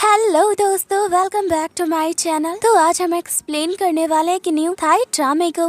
Hello दोस्तों, welcome back to my channel. तो आज हम एक्सप्लेन करने वाले हैं कि न्यू थाई ड्रामे को।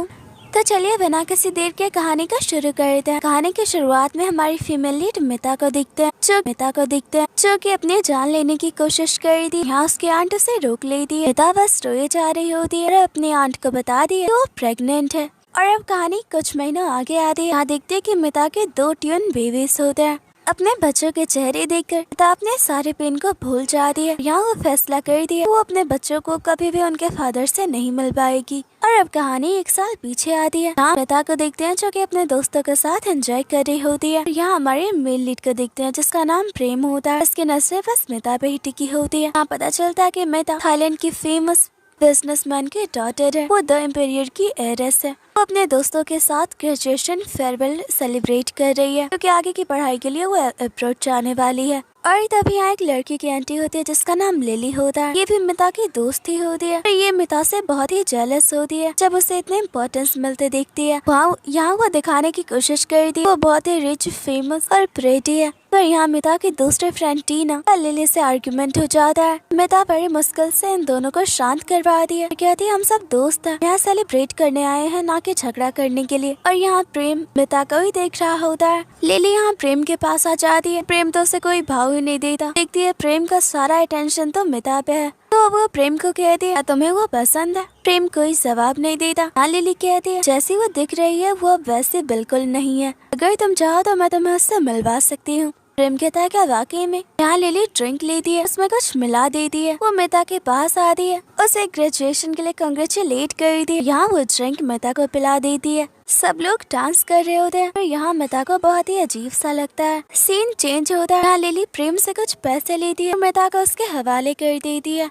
तो चलिए बिना किसी देर के कहानी को शुरू करते हैं। कहानी की शुरुआत में हमारी फीमेल लीड मिता को दिखते हैं जो कि अपनी जान लेने की कोशिश कर रही थी। यहाँ उसकी आंट उसे रोक लेती है। मिता बस रोए जा रही होती है और अपनी आंट को बता दी है कि वो प्रेग्नेंट है। और अब कहानी कुछ महीनों आगे आती है। यहाँ देखते है कि मिता के 2 ट्यून बेबीज होते हैं। अपने बच्चों के चेहरे देखकर मिता अपने सारे पेन को भूल जाती है। यहाँ वो फैसला कर दिया वो अपने बच्चों को कभी भी उनके फादर से नहीं मिल पाएगी। और अब कहानी 1 साल पीछे आती है। यहाँ मिता को देखते हैं जो कि अपने दोस्तों के साथ एंजॉय कर रही होती है। यहाँ हमारे मेल लीड को देखते हैं जिसका नाम प्रेम होता है। इसकी नजरें बस मिता पे ही टिकी होती है। यहाँ पता चलता है कि मिता थाईलैंड की फेमस बिजनेसमैन की डॉटर है। वो द एम्पायर की हेiress है। वो अपने दोस्तों के साथ ग्रेजुएशन फेयरवेल सेलिब्रेट कर रही है क्योंकि आगे की पढ़ाई के लिए वो अब्रॉड जाने वाली है। और तभी यहाँ एक लड़की की आंटी होती है जिसका नाम लिली होता है। ये भी मिता की दोस्त ही होती है। और ये मिता से बहुत ही जेलस होती है जब उसे इतने इम्पोर्टेंस मिलते देखती है। यहाँ वो दिखाने की कोशिश करती है वो बहुत ही रिच, फेमस और प्रेटी है। पर यहाँ मिता की दूसरे फ्रेंड टीना और लिली से आर्गुमेंट हो जाता है। मिता बड़ी मुश्किल से इन दोनों को शांत करवाती है। कहती है हम सब दोस्त हैं, यहाँ सेलिब्रेट करने आए हैं ना कि झगड़ा करने के लिए। और यहाँ प्रेम मिता को ही देख रहा होता है। लिली यहाँ प्रेम के पास आ जाती है। प्रेम तो उसे कोई भाव ही नहीं देता। देखती है प्रेम का सारा अटेंशन तो मिता पे है। तो वो प्रेम को कहती है तुम्हें वो पसंद है। प्रेम कोई जवाब नहीं देता। हाँ लिली कहती है जैसी वो दिख रही है वो अब वैसे बिल्कुल नहीं है। अगर तुम चाहो तो मैं तुम्हें उससे मिलवा सकती हूँ। प्रेम कहता है क्या वाकई में। यहाँ लिली ड्रिंक लेती है, उसमें कुछ मिला देती है। वो मिता के पास आती है, उसे ग्रेजुएशन के लिए कंग्रेचुलेट कर दी है। यहाँ वो ड्रिंक मिता को पिला देती है। सब लोग डांस कर रहे होते हैं और यहाँ मिता को बहुत ही अजीब सा लगता है। सीन चेंज होता है। यहाँ लिली प्रेम से कुछ पैसे लेती है और मिता को उसके हवाले कर देती है।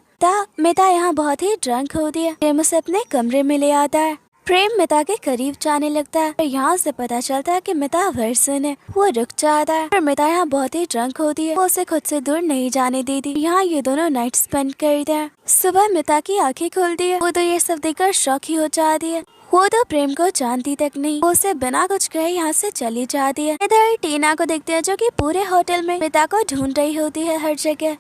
मिता यहाँ बहुत ही ड्रंक होती है। प्रेम उसे अपने कमरे में ले आता है। प्रेम मिता के करीब जाने लगता है और यहाँ से पता चलता है कि मिता वर्सन है। वो रुक जाता है और मिता यहाँ बहुत ही ड्रंक होती है। वो उसे खुद से दूर नहीं जाने देती। यहाँ ये दोनों नाइट स्पेंड करते हैं। सुबह मिता की आंखें खुलती है। वो तो ये सब देखकर शॉक ही हो जाती है। वो तो प्रेम को जानती तक नहीं। वो उसे बिना कुछ कहे यहाँ से चली जाती है। इधर टीना को देखते हैं जो कि पूरे होटल में मिता को ढूंढ रही होती है हर जगह।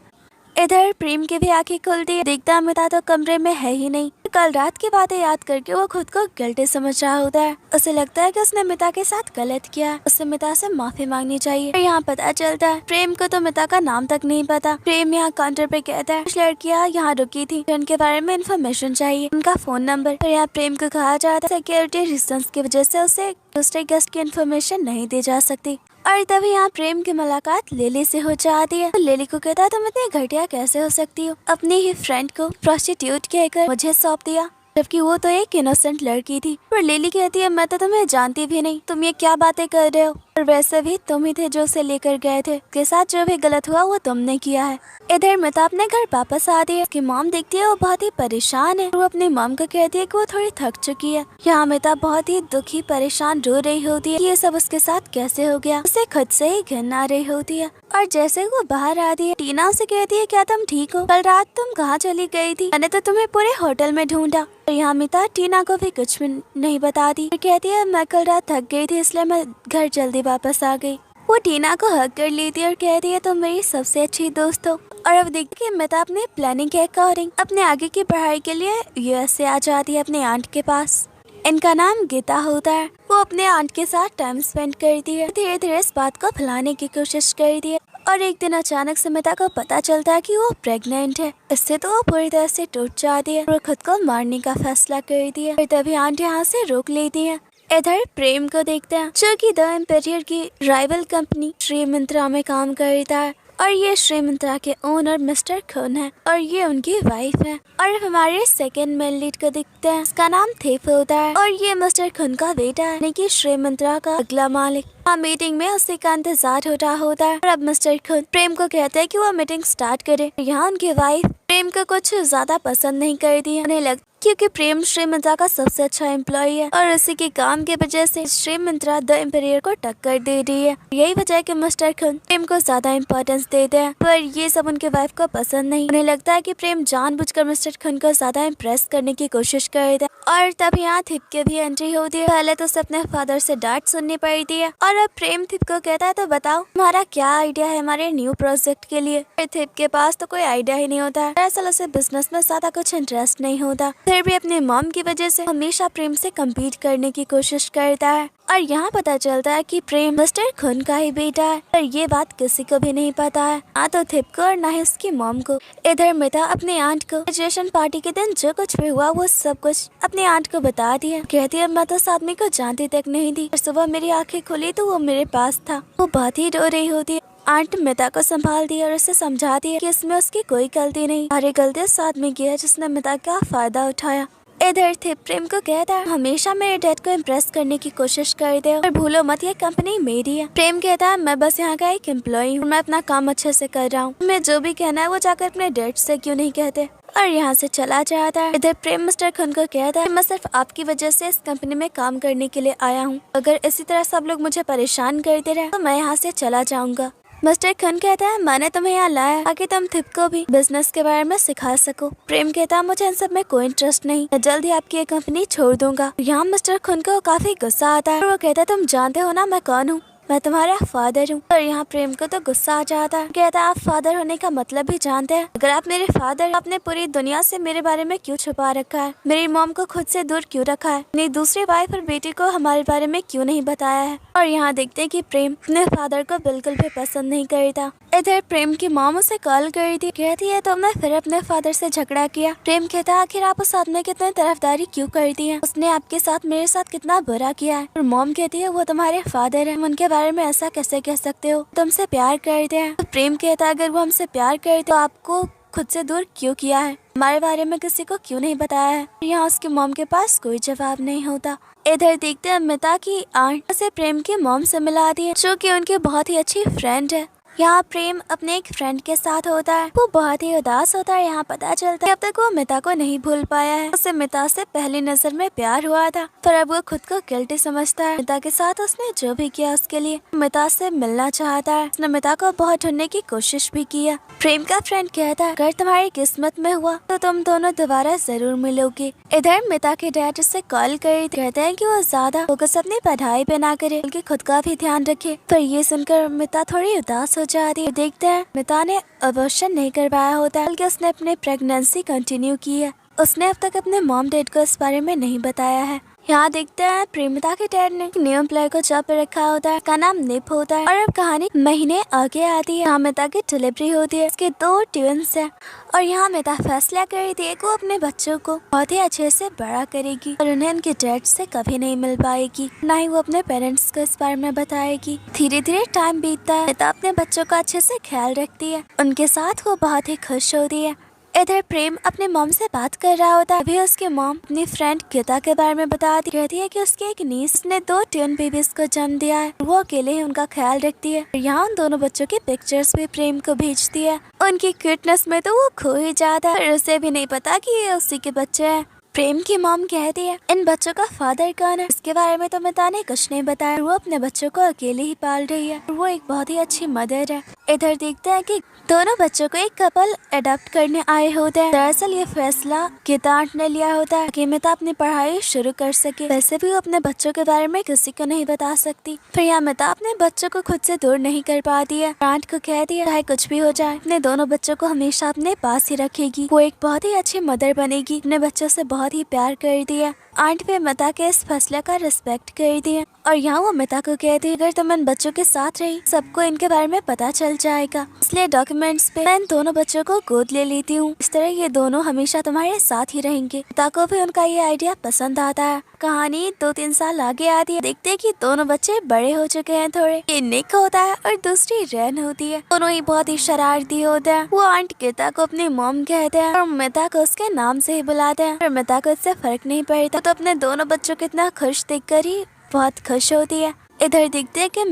इधर प्रेम की भी आंखें खुलती है। देखता मिता तो कमरे में है ही नहीं। कल रात की बातें याद करके वो खुद को गिल्टी समझ रहा होता है। उसे लगता है कि उसने मिता के साथ गलत किया। उसे मिता से माफी मांगनी चाहिए। और यहाँ पता चलता है प्रेम को तो मिता का नाम तक नहीं पता। प्रेम यहाँ काउंटर पे कहता है कुछ लड़कियाँ यहाँ रुकी थी, उनके बारे में इन्फॉर्मेशन चाहिए, उनका फोन नंबर। और यहाँ प्रेम को कहा जाता है सिक्योरिटी रीजंस की वजह से उसे दूसरे गेस्ट की इन्फॉर्मेशन नहीं दी जा सकती। और तभी यहाँ प्रेम की मुलाकात लिली से हो जाती है। तो लिली को कहता है तुम इतनी घटिया कैसे हो सकती हो, अपनी ही फ्रेंड को प्रोस्टिट्यूट कहकर मुझे सौंप दिया, जबकि वो तो एक इनोसेंट लड़की थी। पर लिली कहती है मैं तो तुम्हें जानती भी नहीं, तुम ये क्या बातें कर रहे हो। और वैसे भी तुम ही थे जो उसे लेकर गए थे। उसके साथ जो भी गलत हुआ वो तुमने किया है। इधर मिता अपने घर वापस आती है। उसकी मॉम देखती है वो बहुत ही परेशान है। वो अपनी मॉम को कहती है कि वो थोड़ी थक चुकी है। यहाँ मिता बहुत ही दुखी परेशान रो रही होती है। ये सब उसके साथ कैसे हो गया। उसे खुद से ही घिन आ रही होती है। और जैसे वो बाहर आती है टीना उसे कहती है क्या तुम ठीक हो, कल रात तुम कहाँ चली गई थी, मैंने तो तुम्हें पूरे होटल में ढूंढा। और यहाँ मिता टीना को भी कुछ भी नहीं बताती। कहती है मैं कल रात थक गई थी इसलिए मैं घर जल्दी वापस आ गई। वो टीना को हग कर लेती है और कहती है तुम मेरी सबसे अच्छी दोस्त हो। और अब देखती है मिता अपने प्लानिंग के अकॉर्डिंग अपने आगे की पढ़ाई के लिए यूएसए आ जाती है अपने आंट के पास। इनका नाम गीता होता है। वो अपने आंट के साथ टाइम स्पेंड करती है। धीरे धीरे इस बात को फैलाने की कोशिश करती है। और एक दिन अचानक से मिता को पता चलता है कि वो प्रेग्नेंट है। इससे तो वो पूरी तरह से टूट जाती है और खुद को मारने का फैसला करती है। तभी आंट यहाँ से रोक लेती है। इधर प्रेम को देखते हैं जो कि द एम्पायर की राइवल कंपनी श्री मिंत्रा में काम करता है। और ये श्री मिंत्रा के ओनर मिस्टर खुन है और ये उनकी वाइफ है। और हमारे सेकंड मेल लीड को देखते हैं, इसका नाम थेप होता है और ये मिस्टर खुन का बेटा है, यानी कि श्री मिंत्रा का अगला मालिक। मीटिंग में उसी का इंतजार हो रहा होता है। और अब मिस्टर खुन प्रेम को कहते हैं कि वो मीटिंग स्टार्ट करे। यहाँ उनकी वाइफ प्रेम को कुछ ज्यादा पसंद नहीं करती है। उन्हें लगता क्योंकि प्रेम श्री मिंत्रा का सबसे अच्छा एम्प्लॉय है और उसी के काम की वजह से श्री मिंत्रा द एम्पायर को टक्कर दे रही है। यही वजह है कि मिस्टर खुन प्रेम को ज्यादा इम्पोर्टेंस देते हैं। पर ये सब उनके वाइफ को पसंद नहीं। उन्हें लगता है कि प्रेम जानबूझकर मिस्टर खुन को ज्यादा इम्प्रेस करने की कोशिश कर रहा है। और तब यहाँ थिप की भी एंट्री होती है। पहले तो उसे अपने फादर से डांट सुननी पड़ती है और और अब प्रेम थिप को कहता है तो बताओ तुम्हारा क्या आइडिया है हमारे न्यू प्रोजेक्ट के लिए। थिप के पास तो कोई आइडिया ही नहीं होता। दरअसल उसे बिजनेस में ज्यादा कुछ इंटरेस्ट नहीं होता, फिर भी अपने मॉम की वजह से हमेशा प्रेम से कम्पीट करने की कोशिश करता है। और यहाँ पता चलता है कि प्रेम मिस्टर खुन का ही बेटा है, पर ये बात किसी को भी नहीं पता है, ना तो थिप को और ना ही उसकी मॉम को। इधर मिता अपने आंट को ग्रेजुएशन पार्टी के दिन जो कुछ भी हुआ वो सब कुछ अपने आंट को बता दिया। कहती है मैं तो उस आदमी को जानती तक नहीं थी, सुबह मेरी आंखें खुली तो वो मेरे पास था। वो बहुत ही रो रही होती है। आंट मिता को संभाल दिया और उसे समझा दिया कि इसमें उसकी कोई गलती नहीं, सारी गलती उस आदमी की है जिसने मिता का फायदा उठाया। इधर थिप प्रेम को कहता है हमेशा मेरे डैड को इम्प्रेस करने की कोशिश करते हो और भूलो मत ये कंपनी मेरी है। प्रेम कहता है मैं बस यहाँ का एक एम्प्लॉय हूँ, मैं अपना काम अच्छे से कर रहा हूँ, मैं जो भी कहना है वो जाकर अपने डैड से क्यों नहीं कहते, और यहाँ से चला जाता है। इधर प्रेम मिस्टर खुन को कहता है मैं सिर्फ आपकी वजह से इस कंपनी में काम करने के लिए आया हूँ, अगर इसी तरह सब लोग मुझे परेशान करते रहे तो मैं यहाँ से चला जाऊंगा। मिस्टर खुन कहता है मैंने तुम्हें यहाँ लाया ताकि तुम थिप को भी बिजनेस के बारे में सिखा सको। प्रेम कहता है मुझे इन सब में कोई इंटरेस्ट नहीं, मैं जल्द ही आपकी ये कंपनी छोड़ दूंगा। यहाँ मिस्टर खुन को काफी गुस्सा आता है। वो कहता है तुम जानते हो ना मैं कौन हूँ, मैं तुम्हारा फादर हूँ। और यहाँ प्रेम को तो गुस्सा आ जाता है। कहता है आप फादर होने का मतलब भी जानते हैं, अगर आप मेरे फादर, आपने पूरी दुनिया से मेरे बारे में क्यों छुपा रखा है, मेरी मॉम को खुद से दूर क्यों रखा है, अपनी दूसरी वाइफ और बेटी को हमारे बारे में क्यों नहीं बताया है। और यहाँ देखते हैं कि प्रेम अपने फादर को बिल्कुल भी पसंद नहीं करता। इधर प्रेम की मॉम उसे कॉल कर थी, कहती है तुमने फिर अपने फादर से झगड़ा किया। प्रेम कहता है आखिर आप उस आदमी की इतनी तरफदारी क्यों करती हैं, उसने आपके साथ मेरे साथ कितना बुरा किया है। और मॉम कहती है वो तुम्हारे फादर है, उनके बारे में ऐसा कैसे कह सकते हो, तुमसे प्यार करते हैं। तो प्रेम कहता है अगर वो हमसे प्यार करते तो आपको खुद से दूर क्यों किया है, हमारे बारे में किसी को क्यों नहीं बताया है। यहाँ उसकी मॉम के पास कोई जवाब नहीं होता। इधर देखते हैं मिता की आंट से प्रेम की मॉम से मिला दी है, जो कि उनकी बहुत ही अच्छी फ्रेंड है। यहाँ प्रेम अपने एक फ्रेंड के साथ होता है, वो बहुत ही उदास होता है। यहाँ पता चलता है अब तक वो मिता को नहीं भूल पाया है, उसे मिता से पहली नजर में प्यार हुआ था, पर अब वो खुद को गिल्टी समझता है। मिता के साथ उसने जो भी किया उसके लिए मिता से मिलना चाहता है। उसने मिता को बहुत ढूंढने की कोशिश भी की है। प्रेम का फ्रेंड कहता है अगर तुम्हारी किस्मत में हुआ तो तुम दोनों दोबारा जरूर मिलोगे। इधर मिता के डैड उससे कॉल कर कहते हैं कि वो ज्यादा फोकस अपनी पढ़ाई पे ना करे बल्कि खुद का भी ध्यान रखे। पर ये सुनकर मिता थोड़ी उदास हो जाती है। देखते हैं मिता ने अबॉर्शन नहीं करवाया होता, बल्कि उसने अपनी प्रेगनेंसी कंटिन्यू की है। उसने अब तक अपने मॉम डैड को इस बारे में नहीं बताया है। यहाँ देखते हैं प्रेमिता के डैड ने न्यू एम्प्लॉय को जॉब पे रखा होता है, का नाम निप होता है। और अब कहानी महीने आगे आती है। यहाँ मिता की डिलीवरी होती है, इसके 2 ट्विंस है। और यहाँ मिता फैसला कर रही थी कि वो अपने बच्चों को बहुत ही अच्छे से बड़ा करेगी और उन्हें उनके डैड से कभी नहीं मिल पाएगी, ना ही वो अपने पेरेंट्स को इस बारे में बताएगी। धीरे धीरे टाइम बीतता है। मिता अपने बच्चों का अच्छे से ख्याल रखती है, उनके साथ वो बहुत ही खुश होती है। इधर प्रेम अपने मॉम से बात कर रहा होता है। अभी उसकी मॉम अपनी फ्रेंड गीता के बारे में बताती कहती है कि उसकी एक नीस ने 2 ट्विन बेबीज को जन्म दिया है, वो अकेले ही उनका ख्याल रखती है। यहाँ उन दोनों बच्चों की पिक्चर्स भी प्रेम को भेजती है। उनकी क्यूटनेस में तो वो खो ही जाता है, उसे भी नहीं पता कि ये उसी के बच्चे हैं। प्रेम की मॉम कहती है इन बच्चों का फादर कौन है, इसके बारे में तो मिता ने कुछ नहीं बताया। वो अपने बच्चों को अकेले ही पाल रही है, वो एक बहुत ही अच्छी मदर है। इधर देखते हैं कि दोनों बच्चों को एक कपल अडॉप्ट करने आए होते हैं। दरअसल ये फैसला गीता आंट ने लिया होता है कि मिता अपनी पढ़ाई शुरू कर सके। वैसे भी वो अपने बच्चों के बारे में किसी को नहीं बता सकती। फिर यहाँ मिता अपने बच्चों को खुद से दूर नहीं कर पाती है। आंट को कहती है चाहे कुछ भी हो जाए अपने दोनों बच्चों को हमेशा अपने पास ही रखेगी। वो एक बहुत ही अच्छी मदर बनेगी, अपने बच्चों से बहुत ही प्यार करती है। आंट भी मिता के इस फैसले का रिस्पेक्ट करती है। और यहाँ वो मिता को कहती है अगर तुम इन बच्चों के साथ रही सबको इनके बारे में पता चल जाएगा, इसलिए डॉक्यूमेंट्स पे मैं इन दोनों बच्चों को गोद ले लेती हूँ। इस तरह ये दोनों हमेशा तुम्हारे साथ ही रहेंगे। मिता को भी उनका ये आइडिया पसंद आता है। कहानी 2-3 साल आगे आती है। देखते हैं कि दोनों बच्चे बड़े हो चुके हैं थोड़े। ये निक होता है और दूसरी रैन होती है। दोनों ही बहुत ही शरारती होते हैं। वो आंट गीता को अपनी मॉम कहते हैं और मिता को उसके नाम से ही बुलाते हैं। और मिता को इससे फर्क नहीं पड़ता, तो अपने दोनों बच्चों को इतना खुश देखकर ही बहुत खुश होती है। इधर देखते हैं कि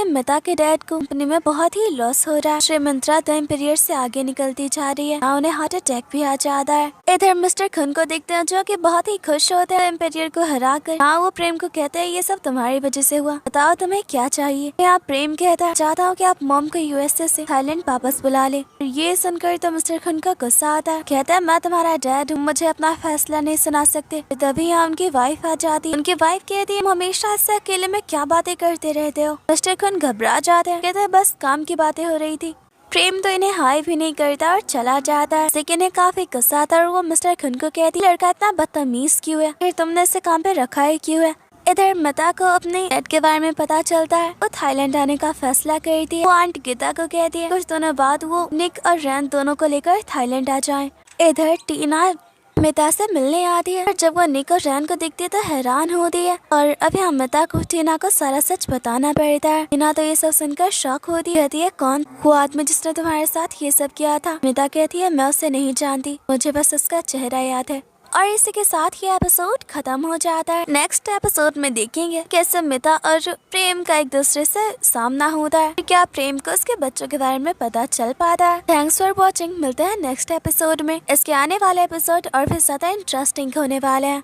मिता के डैड को कंपनी में बहुत ही लॉस हो रहा है। श्रीमंत्रा टाइम पीरियड से आगे निकलती जा रही है। उन्हें हार्ट अटैक भी आ जाता है। इधर मिस्टर खुन को देखते हैं जो कि बहुत ही खुश होते हैं पीरियड को हरा कर। वो प्रेम को कहते हैं ये सब तुम्हारी वजह से हुआ, बताओ तुम्हें क्या चाहिए। यहाँ प्रेम कहता है चाहता हूँ कि आप मॉम को यूएसए से थाईलैंड वापस बुला ले। ये सुनकर तो मिस्टर खुन का गुस्सा आता है। कहता है मैं तुम्हारा डैड हूँ, मुझे अपना फैसला नहीं सुना सकते। तभी यहाँ उनकी वाइफ आ जाती है। उनकी वाइफ कहती है हमेशा ऐसे अकेले में क्या क्या बातें करते रहते हो। मिस्टर खुन घबरा जाते हैं, कहते हैं बस काम की बातें हो रही थी। प्रेम तो इन्हें हाई भी नहीं करता और चला जाता है। लेकिन इन्हें काफी गुस्सा आता है और वो मिस्टर खुन को कहती है लड़का इतना बदतमीज क्यों है, फिर तुमने इसे काम पे रखा है क्यों है। इधर मिता को अपने डैड के बारे में पता चलता है। वो थाईलैंड आने का फैसला करती है। वो आंट गीता को कहती है कुछ दिनों बाद वो निक और रैन दोनों को लेकर थाईलैंड आ जाएं। इधर टीना मिता से मिलने आती है और जब वो निक और रैन को दिखती है तो हैरान होती है और अब यहाँ मिता को टीना को सारा सच बताना पड़ता है। टीना तो ये सब सुनकर शॉक होती कहती है कौन वो आदमी जिसने तुम्हारे साथ ये सब किया था। मिता कहती है मैं उसे नहीं जानती, मुझे बस उसका चेहरा याद है। और इसी के साथ ये एपिसोड खत्म हो जाता है। नेक्स्ट एपिसोड में देखेंगे कैसे मिता और प्रेम का एक दूसरे से सामना होता है। क्या प्रेम को उसके बच्चों के बारे में पता चल पाता है। Thanks for watching. मिलते हैं नेक्स्ट एपिसोड में। इसके आने वाले एपिसोड और भी ज्यादा इंटरेस्टिंग होने वाले हैं।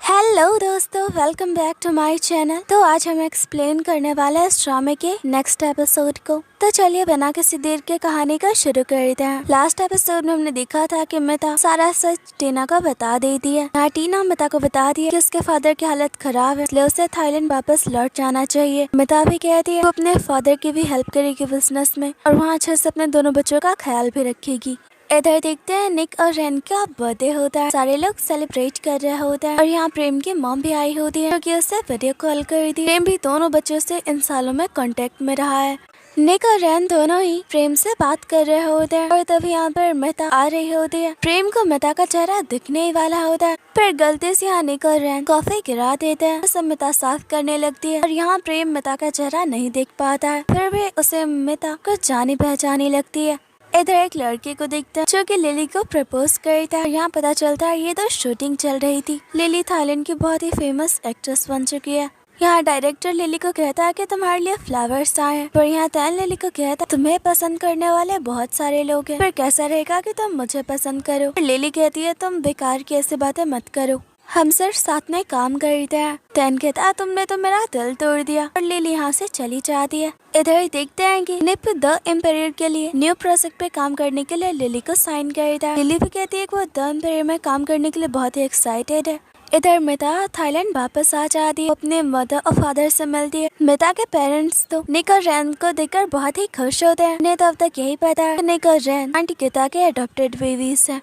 हेलो दोस्तों, welcome back to my channel. तो आज हम एक्सप्लेन करने वाले हैं इस ड्रामे के नेक्स्ट एपिसोड को। तो चलिए बिना किसी देर के कहानी का शुरू करते हैं। लास्ट एपिसोड में हमने देखा था कि मिता सारा सच टीना को बता देती है। यहाँ टीना मिता को बता दी है कि उसके फादर की हालत खराब है, इसलिए उसे थाईलैंड वापस लौट जाना चाहिए। मिता भी कहती है वो अपने फादर की भी हेल्प करेगी बिजनेस में और वहाँ अच्छे से अपने दोनों बच्चों का ख्याल भी रखेगी। इधर देखते हैं निक और रैन का बर्थडे होता है। सारे लोग सेलिब्रेट कर रहे होते हैं और यहाँ प्रेम की मॉम भी आई होती है क्योंकि उसे वीडियो कॉल कर दी। प्रेम भी दोनों बच्चों से इन सालों में कांटेक्ट में रहा है। निक और रैन दोनों ही प्रेम से बात कर रहे होते हैं और तभी यहाँ पर मिता आ रही होती है। प्रेम को मिता का चेहरा दिखने ही वाला होता है, पर गलती से यहाँ निक और रैन कॉफी गिरा देते हैं। सब मिता साफ करने लगती है और यहाँ प्रेम मिता का चेहरा नहीं देख पाता है, फिर भी उसे मिता कुछ जानी पहचानी लगती है। इधर एक लड़के को देखता है जो कि लिली को प्रपोज करता है। यहाँ पता चलता है ये तो शूटिंग चल रही थी। लिली थाईलैंड की बहुत ही फेमस एक्ट्रेस बन चुकी है। यहाँ डायरेक्टर लिली को कहता है कि तुम्हारे लिए फ्लावर्स आए हैं, पर यहाँ तैन लिली को कहता है तुम्हें पसंद करने वाले बहुत सारे लोग हैं, पर कैसा रहेगा कि तुम मुझे पसंद करो। लिली कहती है तुम बेकार की ऐसी बातें मत करो, हम सिर्फ साथ में काम करते हैं। तैन कहता है तुमने तो मेरा दिल तोड़ दिया और लिली यहाँ से चली जाती है। इधर ही देखते हैं कि निप द एम्पायर के लिए न्यू प्रोजेक्ट पे काम करने के लिए लिली को साइन करता है। लिली भी कहती है कि वो द एम्पायर में काम करने के लिए बहुत ही एक्साइटेड है। इधर मिता थाईलैंड वापस आ जाती है, अपने मदर और फादर से मिलती है। मिता के पेरेंट्स तो निक और रैन को देखकर बहुत ही खुश होते हैं। उन्हें तो अब तक यही पता है निक और रैन आंटी गीता के अडॉप्टेड बेबीज हैं।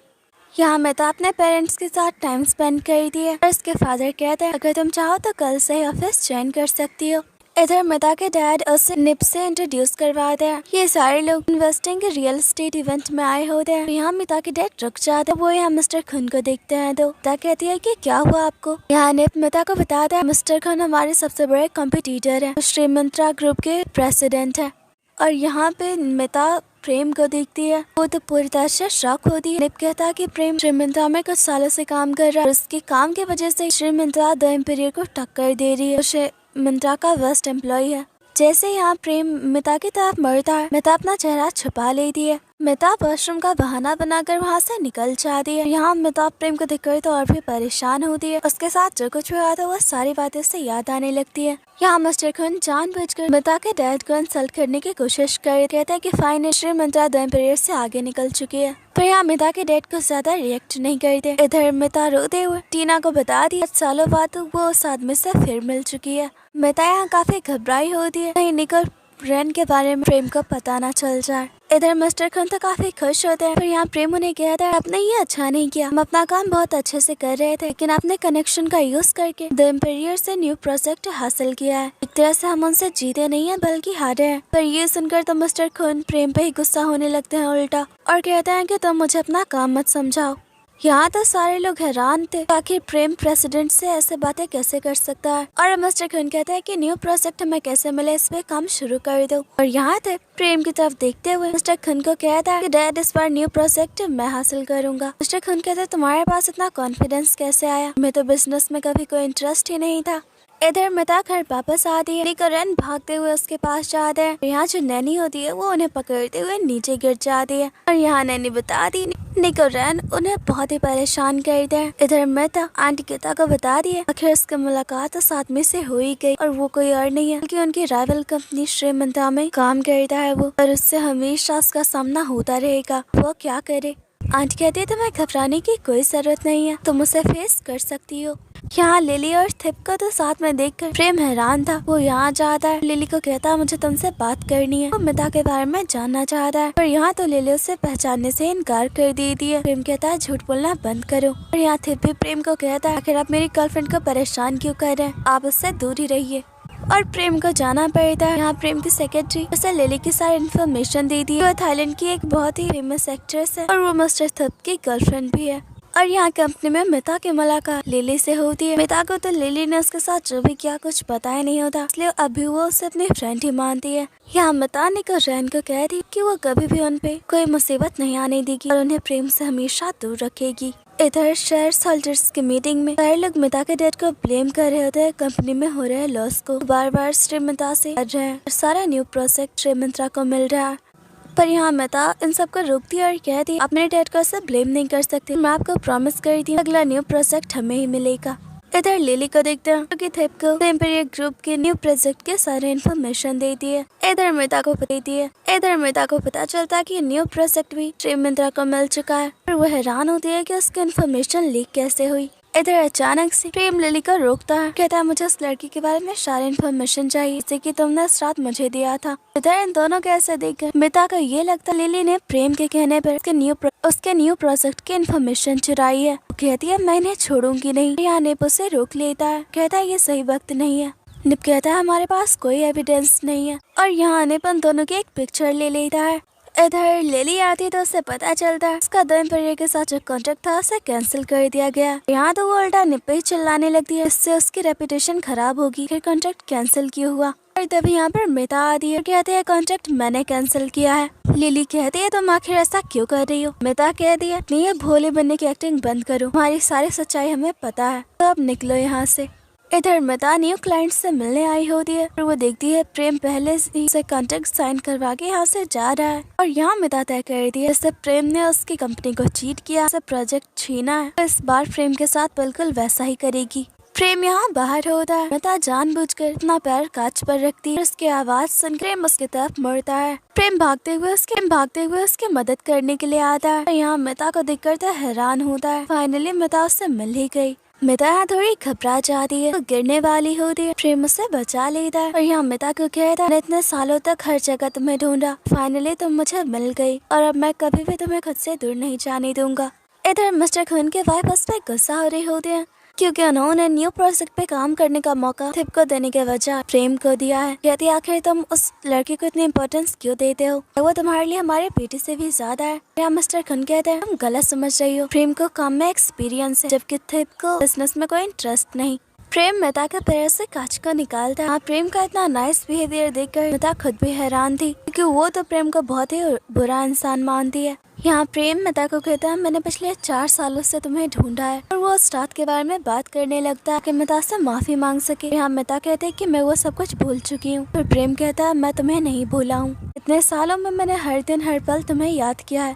यहाँ मिता अपने पेरेंट्स के साथ टाइम स्पेंड करती है और उसके फादर कहते हैं अगर तुम चाहो तो कल से ऑफिस ज्वाइन कर सकती हो। इधर मिता के डैड उसे निप से इंट्रोड्यूस करवाते हैं। ये सारे लोग इन्वेस्टिंग के रियल एस्टेट इवेंट में आए होते हैं। यहाँ मिता के डैड रुक जाते हैं। वो यहाँ मिस्टर खुन को देखते हैं तो मिता कहती है कि क्या हुआ आपको। यहाँ निप मिता को बताता है मिस्टर खुन हमारे सबसे बड़े कॉम्पिटिटर है, श्रीमंत्रा ग्रुप के प्रेसिडेंट है। और यहाँ पे मिता प्रेम को देखती है, वो तो पूरी तरह से शॉक होती है। निप कहता है कि प्रेम श्रीमंत्रा में कुछ सालों से काम कर रहा है और उसके काम की वजह से श्रीमंत्रा द एम्पायर को टक्कर दे रही है। उसे मिंत्रा का बेस्ट एम्प्लॉय है। जैसे यहाँ प्रेम मिता की तरफ बढ़ता है, मिता अपना चेहरा छुपा लेती है। मिता वॉशरूम का बहाना बनाकर वहाँ से निकल जाती है। यहाँ मिता प्रेम को देखकर तो और भी परेशान होती है। उसके साथ जो कुछ हुआ था वो सारी बातें से याद आने लगती है। यहाँ मिस्टर खुन जानबूझकर मिता के डैड को इंसल्ट करने की कोशिश कर कहता है कि फाइन श्रीमंत्रा द एम्पायर से आगे निकल चुकी है, पर यहाँ मिता के डैड को ज्यादा रिएक्ट नहीं करते। इधर मिता रोते हुए टीना को बता दी सालों बाद वो उस आदमी से फिर मिल चुकी है। मिता यहाँ काफी घबराई होती है कहीं निकल रैन के बारे में प्रेम को पता ना चल जाए। इधर मिस्टर खुन तो काफी खुश होते हैं, पर यहाँ प्रेम उन्हें कहता है आपने ये अच्छा नहीं किया, हम अपना काम बहुत अच्छे से कर रहे थे, लेकिन आपने कनेक्शन का यूज करके द एम्पायर से न्यू प्रोजेक्ट हासिल किया है। एक तरह से हम उनसे जीते नहीं है बल्कि हारे हैं। पर ये सुनकर तो मिस्टर खुन प्रेम पे ही गुस्सा होने लगते हैं उल्टा, और कहते हैं कि तुम मुझे अपना काम मत समझाओ। यहाँ तो सारे लोग हैरान थे, आखिर प्रेम प्रेसिडेंट से ऐसे बातें कैसे कर सकता है। और मिस्टर खुन कहता है कि न्यू प्रोजेक्ट हमें कैसे मिले, इस पे काम शुरू कर दो। और यहाँ थे प्रेम की तरफ देखते हुए मिस्टर खुन को कहता है कि डैड इस बार न्यू प्रोजेक्ट मैं हासिल करूंगा। मिस्टर खुन कहता है तुम्हारे पास इतना कॉन्फिडेंस कैसे आया, मैं तो बिजनेस में कभी कोई इंटरेस्ट ही नहीं था। इधर मिता घर वापस आती है। निक और रैन भागते हुए उसके पास जाते हैं। यहाँ जो नैनी होती है वो उन्हें पकड़ते हुए नीचे गिर जाती है और यहाँ नैनी बताती निक और रैन उन्हें बहुत ही परेशान करते हैं। इधर मिता आंटी गीता को बता दी है आखिर उसकी मुलाकात उस आदमी से हो ही गई और वो कोई और नहीं है बल्कि उनकी राइवल कंपनी श्रीमंत्रा में काम करता है वो, और उससे हमेशा उसका सामना होता रहेगा। वो क्या करे। आंटी कहती है तुम्हें घबराने की कोई जरूरत नहीं है, तुम उसे फेस कर सकती हो। यहाँ लिली और थिप को तो साथ में देखकर प्रेम हैरान था। वो यहाँ जाता है, लिली को कहता है मुझे तुमसे बात करनी है। वो मिता के बारे में जानना चाहता है, पर यहाँ तो लिली उसे पहचानने से इनकार कर देती है। प्रेम कहता है झूठ बोलना बंद करो। और यहाँ थिप भी प्रेम को कहता है आखिर आप मेरी गर्लफ्रेंड को परेशान क्यों कर रहे हैं, आप उससे दूर ही रहिए। और प्रेम को जाना पड़ता है। यहाँ प्रेम की सेक्रेटरी उसे लिली की सारी इन्फॉर्मेशन देती है। वो थाईलैंड की एक बहुत ही फेमस एक्ट्रेस है और वो मिस्टर थिप की गर्लफ्रेंड भी है। और यहाँ कंपनी में मिता की मुलाकात लिली से होती है। मिता को तो लिली ने उसके साथ जो भी किया कुछ पता ही नहीं होता, इसलिए अभी वो उसे अपनी फ्रेंड ही मानती है। यहाँ मिता निको रैन को कह रही कि वो कभी भी उन पे कोई मुसीबत नहीं आने देगी और उन्हें प्रेम से हमेशा दूर रखेगी। इधर शेयर होल्डर्स की मीटिंग में सारे लोग मिता के डेड को ब्लेम कर रहे होते हैं कंपनी में हो रहे लॉस को। बार बार श्रीमिता से कर रहे हैं। सारा न्यू प्रोजेक्ट श्रीमित्रा को मिल रहा है, पर यहाँ मिता इन सबको रोकती है और कहती है आप मेरे डैड को से ब्लेम नहीं कर सकती। मैं आपको प्रॉमिस करती हूँ अगला न्यू प्रोजेक्ट हमें ही मिलेगा। इधर लिली को देखते हैं कि थिप को टेम्परेरी ग्रुप के न्यू प्रोजेक्ट के सारे इन्फॉर्मेशन देती है। इधर मिता को पता चलता है कि न्यू प्रोजेक्ट भी श्रीमित्रा को मिल चुका है और वो हैरान होती है कि उसकी इन्फॉर्मेशन लीक कैसे हुई। इधर अचानक से प्रेम लिली को रोकता है, कहता है मुझे उस लड़की के बारे में सारी इन्फॉर्मेशन चाहिए जैसे कि तुमने इस रात मुझे दिया था। इधर इन दोनों को ऐसे देखकर मिता को ये लगता लिली ने प्रेम के कहने पर उसके न्यू प्रोजेक्ट की इन्फॉर्मेशन चुराई है। वो कहती है मैं इन्हें छोड़ूंगी नहीं। यहाँ निप उसे रोक लेता है, कहता है ये सही वक्त नहीं है। निप कहता है हमारे पास कोई एविडेंस नहीं है और यहाँ निप उन दोनों की एक पिक्चर ले लेता है। इधर लिली आती तो उसे पता चलता है उसका दो एम्पायर के साथ जो कॉन्ट्रैक्ट था उसे कैंसिल कर दिया गया। यहाँ तो वो उल्टा निप पे ही चिल्लाने लगती है, इससे उसकी रेपुटेशन खराब होगी, फिर कॉन्ट्रैक्ट कैंसिल क्यों हुआ। और तभी यहाँ पर मिता आती है, कहते हैं कॉन्ट्रैक्ट मैंने कैंसिल किया है। लिली कहती है तुम आखिर ऐसा क्यों कर रही हो। मिता कहती है नहीं ये भोले बनने की एक्टिंग बंद करो, हमारी सारी सच्चाई हमें पता है, तो अब निकलो यहाँ से। इधर मिता न्यू क्लाइंट से मिलने आई होती है और वो देखती है प्रेम पहले से कॉन्ट्रैक्ट साइन करवा के यहाँ से जा रहा है। और यहाँ मिता तय करती है जैसे प्रेम ने उसकी कंपनी को चीट किया, उसे प्रोजेक्ट छीना है, तो इस बार प्रेम के साथ बिल्कुल वैसा ही करेगी। प्रेम यहाँ बाहर होता है, मिता जानबूझकर अपना पैर कांच पर रखती है। उसकी आवाज सुन प्रेम उसकी तरफ मुड़ता है। प्रेम भागते हुए उसकी मदद करने के लिए आता है। यहाँ मिता को देखकर तो हैरान होता है, फाइनली मिता उससे मिल ही गई। मिता यहाँ थोड़ी घबरा जाती है, तो गिरने वाली होती है, प्रेम उसे बचा लेता है और यहाँ मिता को कहता है इतने सालों तक हर जगह तुम्हें ढूंढा, फाइनली तुम मुझे मिल गई और अब मैं कभी भी तुम्हें खुद से दूर नहीं जाने दूंगा। इधर मिस्टर खून के वाइफ उस पर गुस्सा हो रही होती है क्योंकि उन्होंने न्यू प्रोजेक्ट पे काम करने का मौका थिप को देने के वजह प्रेम को दिया है। कहती आखिर तुम उस लड़की को इतनी इम्पोर्टेंस क्यों देते हो, वो तुम्हारे लिए हमारे बेटे से भी ज्यादा है। या मिस्टर खन कहते हैं तुम गलत समझ रही हो, प्रेम को काम में एक्सपीरियंस है जबकि थिप को बिजनेस में कोई इंटरेस्ट नहीं। प्रेम मिता के पैर से कांच को निकालता है। प्रेम का इतना नाइस बिहेवियर देखकर मिता खुद भी हैरान थी क्योंकि वो तो प्रेम को बहुत ही बुरा इंसान मानती है। यहाँ प्रेम मिता को कहता है मैंने पिछले 4 सालों से तुम्हें ढूंढा है और वो उस रात के बारे में बात करने लगता है कि मिता से माफी मांग सके। यहाँ मिता कहते हैं कि मैं वो सब कुछ भूल चुकी हूँ, फिर प्रेम कहता है मैं तुम्हें नहीं भूला हूँ, इतने सालों में मैंने हर दिन हर पल तुम्हें याद किया है,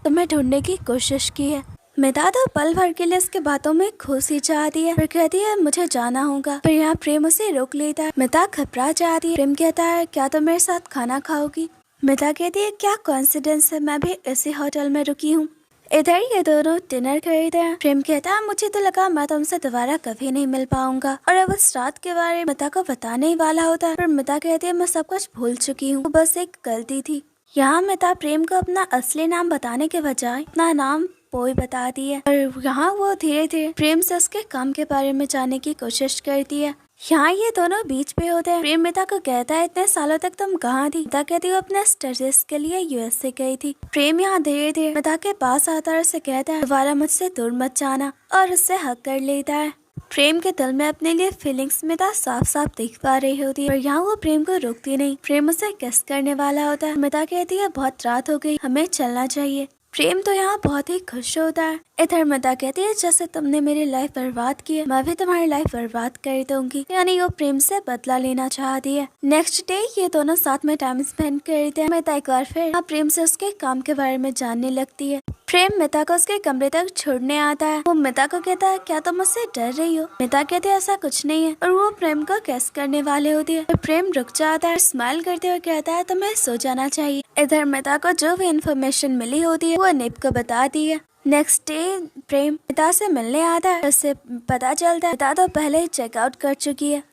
तुम्हें ढूंढने की कोशिश की है। मिता तो पल भर के लिए उसके बातों में खुशी चाहती है, फिर कहती है मुझे जाना होगा, फिर यहाँ प्रेम उसे रोक लेता है। मिता घबरा जाती है। प्रेम कहता है क्या तुम मेरे साथ खाना खाओगी। मिता कहती है क्या कोइंसिडेंस है, मैं भी इसी होटल में रुकी हूँ। इधर ये दोनों डिनर करते हैं। प्रेम कहता है मुझे तो लगा मैं तुमसे दोबारा कभी नहीं मिल पाऊंगा और अब उस रात के बारे में मिता को बताने ही वाला होता है, पर मिता कहती है मैं सब कुछ भूल चुकी हूँ, बस एक गलती थी। यहाँ मिता प्रेम को अपना असली नाम बताने के बजाय अपना नाम पोई बताती है और यहाँ वो धीरे धीरे प्रेम से उसके काम के बारे में जानने की कोशिश करती है। यहाँ ये दोनों बीच पे होते हैं। प्रेम मिता को कहता है इतने सालों तक तुम कहाँ थी। मिता कहती है अपने स्टडीज के लिए यूएसए गई थी। प्रेम यहाँ धीरे धीरे मिता के पास आता है और उसे कहता है दोबारा मुझसे दूर मत जाना और उससे हक कर लेता है। प्रेम के दिल में अपने लिए फीलिंग्स मिता साफ साफ देख पा रही होती है और यहाँ वो प्रेम को रोकती नहीं। प्रेम उसे किस करने वाला होता है। मिता कहती है बहुत रात हो गई, हमें चलना चाहिए। प्रेम तो यहाँ बहुत ही खुश होता है। इधर मिता कहती है जैसे तुमने मेरी लाइफ बर्बाद की है मैं भी तुम्हारी लाइफ बर्बाद कर दूंगी, यानी वो प्रेम से बदला लेना चाहती है। नेक्स्ट डे ये दोनों साथ में टाइम स्पेंड करते हैं। मिता एक बार फिर प्रेम से उसके काम के बारे में जानने लगती है। प्रेम मिता को उसके कमरे तक छोड़ने आता है। वो मिता को कहता है क्या तुम मुझसे डर रही हो। मिता कहती है ऐसा कुछ नहीं है और वो प्रेम को किस करने वाले होती है। प्रेम रुक जाता है, स्माइल करते हुए कहता है तुम्हें सो जाना चाहिए। इधर मिता को जो भी इन्फॉर्मेशन मिली होती है वो निप को बताती है। नेक्स्ट डे प्रेम मिता से मिलने आता है। उससे पता चलता है मिता तो पहले ही चेकआउट कर चुकी है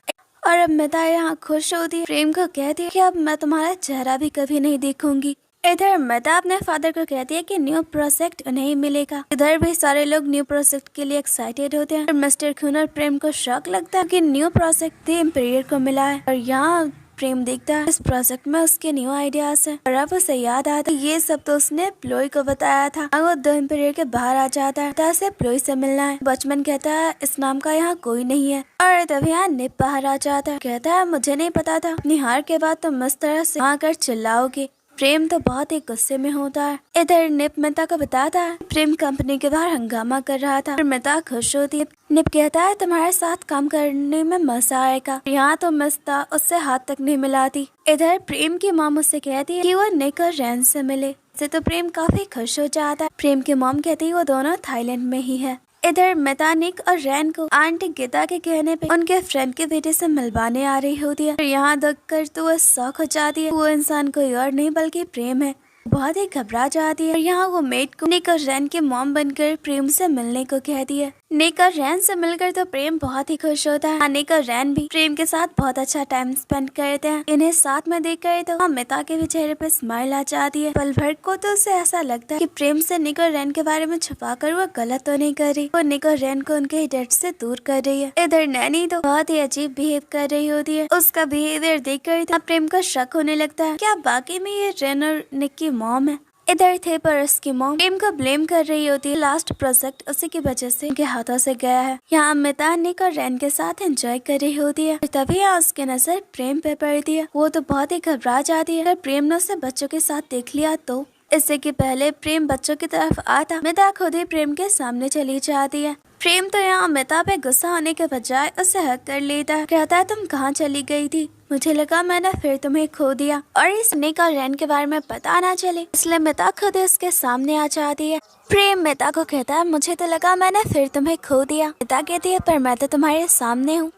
और अब मिता यहाँ खुश होती है। प्रेम को कहती है कि अब मैं तुम्हारा चेहरा भी कभी नहीं देखूंगी। इधर मिता अपने फादर को कहती है कि न्यू प्रोजेक्ट उन्हें ही मिलेगा। इधर भी सारे लोग न्यू प्रोजेक्ट के लिए एक्साइटेड होते हैं और मिस्टर खून और प्रेम को शौक लगता है कि न्यू प्रोजेक्ट द एम्पायर को मिला है। और यहाँ प्रेम देखता है इस प्रोजेक्ट में उसके न्यू आइडियाज हैं और अब उसे याद आता है ये सब तो उसने प्लोई को बताया था। अब वो द एम्पायर के बाहर आ जाता है। मिता से प्लोई से मिलना है। बचमन कहता है इस नाम का यहाँ कोई नहीं है और तभी यहाँ निप बाहर आ जाता है। कहता है मुझे नहीं पता था अपनी हार के बाद तुम इस तरह से वहाँ कर चिल्लाओगे। प्रेम तो बहुत ही गुस्से में होता है। इधर निप मिता को बताता है प्रेम कंपनी के बाहर हंगामा कर रहा था और मिता खुश होती है। निप कहता है तुम्हारे साथ काम करने में मजा आएगा। यहाँ तो मिता उससे हाथ तक नहीं मिलाती। इधर प्रेम की मॉम उससे कहती है कि वो निक और रैन से मिले। इससे तो प्रेम काफी खुश हो जाता है। प्रेम की मॉम कहती है वो दोनों थाईलैंड में ही है। इधर मिता निक और रैन को आंटी गीता के कहने पे उनके फ्रेंड के बेटे से मिलवाने आ रही होती है। यहाँ देखकर तो वो शौक हो जाती है। वो इंसान कोई और नहीं बल्कि प्रेम है। बहुत ही घबरा जाती है और यहाँ वो मेट को निक और रैन के मॉम बनकर प्रेम से मिलने को कहती है। निक और रैन से मिलकर तो प्रेम बहुत ही खुश होता है। निक और रैन भी प्रेम के साथ बहुत अच्छा टाइम स्पेंड करते हैं। इन्हें साथ में देखकर तो मिता के भी चेहरे पे स्माइल आ जाती है। पल भर को तो उसे ऐसा लगता है कि प्रेम से निक और रैन के बारे में छुपाकर वो गलत तो नहीं कर रही। वो निक और रैन को उनके डेट से दूर कर रही है। इधर नैनी तो बहुत ही अजीब बिहेव कर रही होती है। उसका बिहेवियर देखकर तो प्रेम को शक होने लगता है क्या बाकी में ये रैन और निक की मॉम है। इधर थे पर उसकी मॉम प्रेम को ब्लेम कर रही होती है। लास्ट प्रोजेक्ट उसी की वजह से उनके हाथों से गया है। यहाँ मिता निक और रैन के साथ एंजॉय कर रही होती है। तभी यहाँ उसकी नजर प्रेम पे पड़ती है। वो तो बहुत ही घबरा जाती है। अगर प्रेम ने उसे बच्चों के साथ देख लिया तो इससे कि पहले प्रेम बच्चों की तरफ आता मिता खुद ही प्रेम के सामने चली जाती है। प्रेम तो यहाँ मिता पे गुस्सा होने के बजाय उसे हक कर लेता है। कहता है तुम कहाँ चली गई थी, मुझे लगा मैंने फिर तुम्हें खो दिया और इस निक और रैन के बारे में पता ना चले इसलिए मिता खुद उसके सामने आ जाती है। प्रेम मिता को कहता है मुझे तो लगा मैंने फिर तुम्हें खो दिया। मिता कहती है पर मैं तो तुम्हारे सामने हूँ,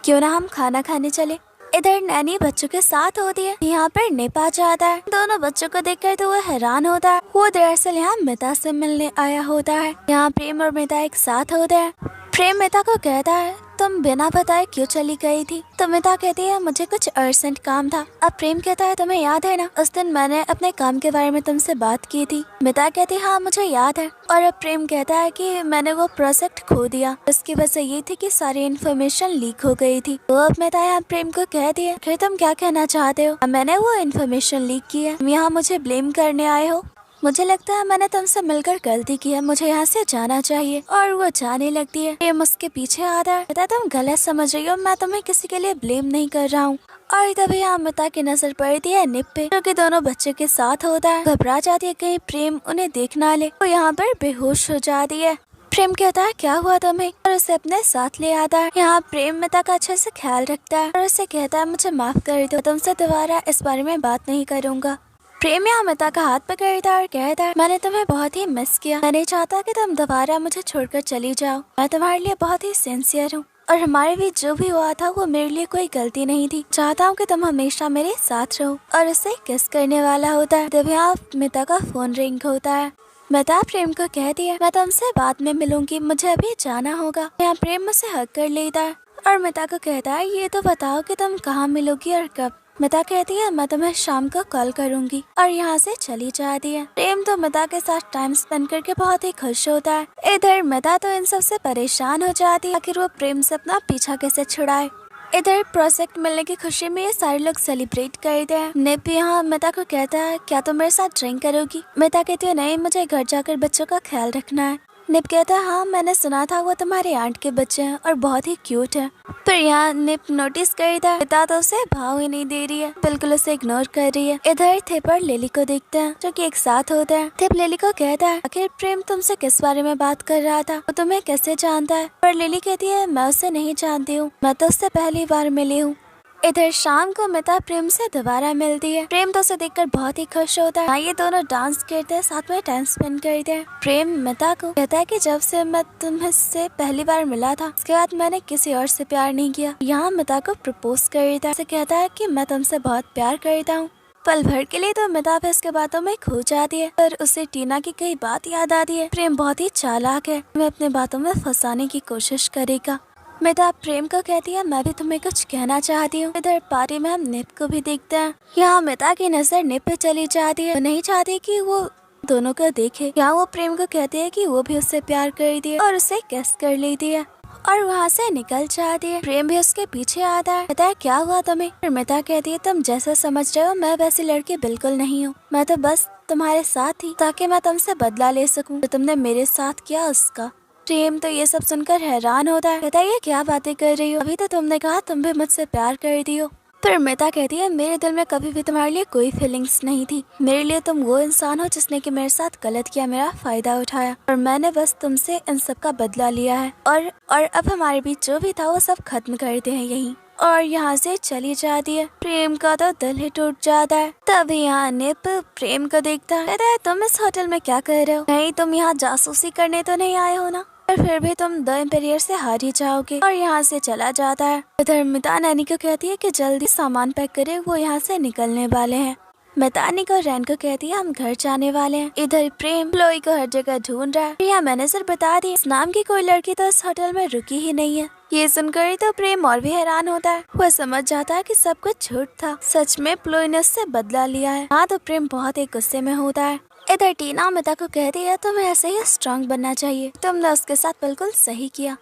क्यों ना हम खाना खाने चले। इधर नैनी बच्चों के साथ होती है। यहाँ पर निप आ जाता है। दोनों बच्चों को देखकर तो वो हैरान होता है। वो दरअसल यहाँ मिता से मिलने आया होता है। यहाँ प्रेम और मिता एक साथ होते हैं। प्रेम मिता को कहता है तुम बिना बताए क्यों चली गई थी। तो मिता कहती है मुझे कुछ अर्जेंट काम था। अब प्रेम कहता है तुम्हें याद है ना उस दिन मैंने अपने काम के बारे में तुमसे बात की थी। मिता कहती है हाँ मुझे याद है। और अब प्रेम कहता है कि मैंने वो प्रोजेक्ट खो दिया। उसकी वजह ये थी कि सारी इन्फॉर्मेशन लीक हो गई थी। तो अब मिता यहाँ प्रेम को कहती है फिर तुम क्या कहना चाहते हो, मैंने वो इन्फॉर्मेशन लीक की है, तुम यहाँ मुझे ब्लेम करने आए हो। मुझे लगता है मैंने तुमसे मिलकर गलती की है, मुझे यहाँ से जाना चाहिए। और वो जाने लगती है। प्रेम उसके पीछे आता है। कहता तुम गलत समझ रही हो, मैं तुम्हें किसी के लिए ब्लेम नहीं कर रहा हूँ। और तभी यहाँ मिता की नजर पड़ती है निप पे जो कि दोनों बच्चों के साथ होता है। घबरा जाती है कहीं प्रेम उन्हें देख ना ले। वो यहाँ पर बेहोश हो जाती है। प्रेम कहता है क्या हुआ तुम्हें और उसे अपने साथ ले आता है। यहाँ प्रेम मिता का अच्छे से ख्याल रखता है और उसे कहता है मुझे माफ कर दो, तुमसे दोबारा इस बारे में बात नहीं करूँगा। प्रेम यहाँ मिता का हाथ पकड़ता है और कहता है मैंने तुम्हें बहुत ही मिस किया, मैं नहीं चाहता कि तुम दोबारा मुझे छोड़कर चली जाओ। मैं तुम्हारे लिए बहुत ही सिंसियर हूँ और हमारे बीच जो भी हुआ था वो मेरे लिए कोई गलती नहीं थी। चाहता हूँ कि तुम हमेशा मेरे साथ रहो। और उसे किस करने वाला होता है तभी यहाँ मिता का फोन रिंग होता है। मिता प्रेम को कहती है मैं तुमसे बाद में मिलूंगी, मुझे अभी जाना होगा। यहाँ प्रेम उसे हक कर लेता है और मिता को कहता है ये तो बताओ कि तुम कहाँ मिलोगी और कब। मिता कहती है मैं तुम्हें शाम को कॉल करूंगी और यहाँ से चली जाती है। प्रेम तो मिता के साथ टाइम स्पेंड करके बहुत ही खुश होता है। इधर मिता तो इन सब से परेशान हो जाती है आखिर वो प्रेम से अपना पीछा कैसे छुड़ाए। इधर प्रोजेक्ट मिलने की खुशी में ये सारे लोग सेलिब्रेट करते हैं। निप यहाँ मिता को कहता है क्या तुम मेरे साथ ड्रिंक करोगी। मिता कहती है नहीं, मुझे घर जाकर बच्चों का ख्याल रखना है। निप कहता है हाँ मैंने सुना था वो तुम्हारे आंट के बच्चे हैं और बहुत ही क्यूट है। पर यहाँ निप नोटिस करता है मिता तो उसे भाव ही नहीं दे रही है, बिल्कुल उसे इग्नोर कर रही है। इधर थिप और लिली को देखते हैं जो कि एक साथ होते हैं। थिप लिली को कहता है आखिर प्रेम तुमसे किस बारे में बात कर रहा था, वो तुम्हें कैसे जानता है। पर लिली कहती है मैं उसे नहीं जानती हूँ, मैं तो उससे पहली बार मिली हूँ। इधर शाम को मिता प्रेम से दोबारा मिलती है। प्रेम तो उसे देखकर बहुत ही खुश होता है। ये दोनों डांस करते हैं, साथ में टाइम स्पेंड करते हैं। प्रेम मिता को कहता है कि जब से मैं तुमसे पहली बार मिला था उसके बाद मैंने किसी और से प्यार नहीं किया। यहाँ मिता को प्रपोज करता है। उसे कहता है कि मैं तुमसे बहुत प्यार करता हूँ। पल भर के लिए तो मिताब इसके बातों में खो जाती है, पर उसे टीना की कई बात याद आती है। प्रेम बहुत ही चालाक है, मैं अपने बातों में फंसाने की कोशिश करेगा। मिताब प्रेम को कहती है मैं भी तुम्हें कुछ कहना चाहती हूँ। इधर पार्टी में हम निप को भी देखते हैं। यहाँ मिता की नजर निप पे चली जाती है, नहीं चाहती कि वो दोनों को देखे। यहाँ वो प्रेम को कहती है कि वो भी उससे प्यार करती है और उसे किस कर लेती है और वहाँ से निकल जाती है। प्रेम भी उसके पीछे आता है, कहता है क्या हुआ तुम्हें? और मिता कहती है तुम जैसा समझ रहे हो मैं वैसी लड़की बिल्कुल नहीं हूँ, मैं तो बस तुम्हारे साथ थी ताकि मैं तुमसे बदला ले सकूँ तो तुमने मेरे साथ किया उसका। प्रेम तो ये सब सुनकर हैरान होता है, कहता है ये क्या बातें कर रही हो, अभी तो तुमने कहा तुम भी मुझसे प्यार करती हो। पर मिता कहती है मेरे दिल में कभी भी तुम्हारे लिए कोई फीलिंग्स नहीं थी, मेरे लिए तुम वो इंसान हो जिसने कि मेरे साथ गलत किया, मेरा फायदा उठाया और मैंने बस तुमसे इन सब का बदला लिया है और अब हमारे बीच जो भी था वो सब खत्म करते हैं यहीं। और यहाँ से चली जाती है। प्रेम का तो दिल ही टूट जाता है। तभी यहाँ निप प्रेम को देखता है, कहता है तुम इस होटल में क्या कर रहे हो? नहीं तुम यहाँ जासूसी करने तो नहीं आए हो ना? और फिर भी तुम द एम्पायर से हार ही जाओगे। और यहाँ से चला जाता है। इधर मिता नैनी को कहती है कि जल्दी सामान पैक करे, वो यहाँ से निकलने वाले हैं। मिता निक और रैन को कहती है हम घर जाने वाले हैं। इधर प्रेम क्लोई को हर जगह ढूंढ रहा है। यहाँ मैनेजर बता दी इस नाम की कोई लड़की तो इस होटल में रुकी ही नहीं है। ये सुनकर तो प्रेम और भी हैरान होता है। वह समझ जाता है कि सब कुछ झूठ था, सच में प्लोई ने उससे बदला लिया है। हाँ तो प्रेम बहुत ही गुस्से में होता है। इधर टीना मिता को कहती है तुम्हें ऐसे ही स्ट्रांग बनना चाहिए, तुमने उसके साथ बिल्कुल सही किया।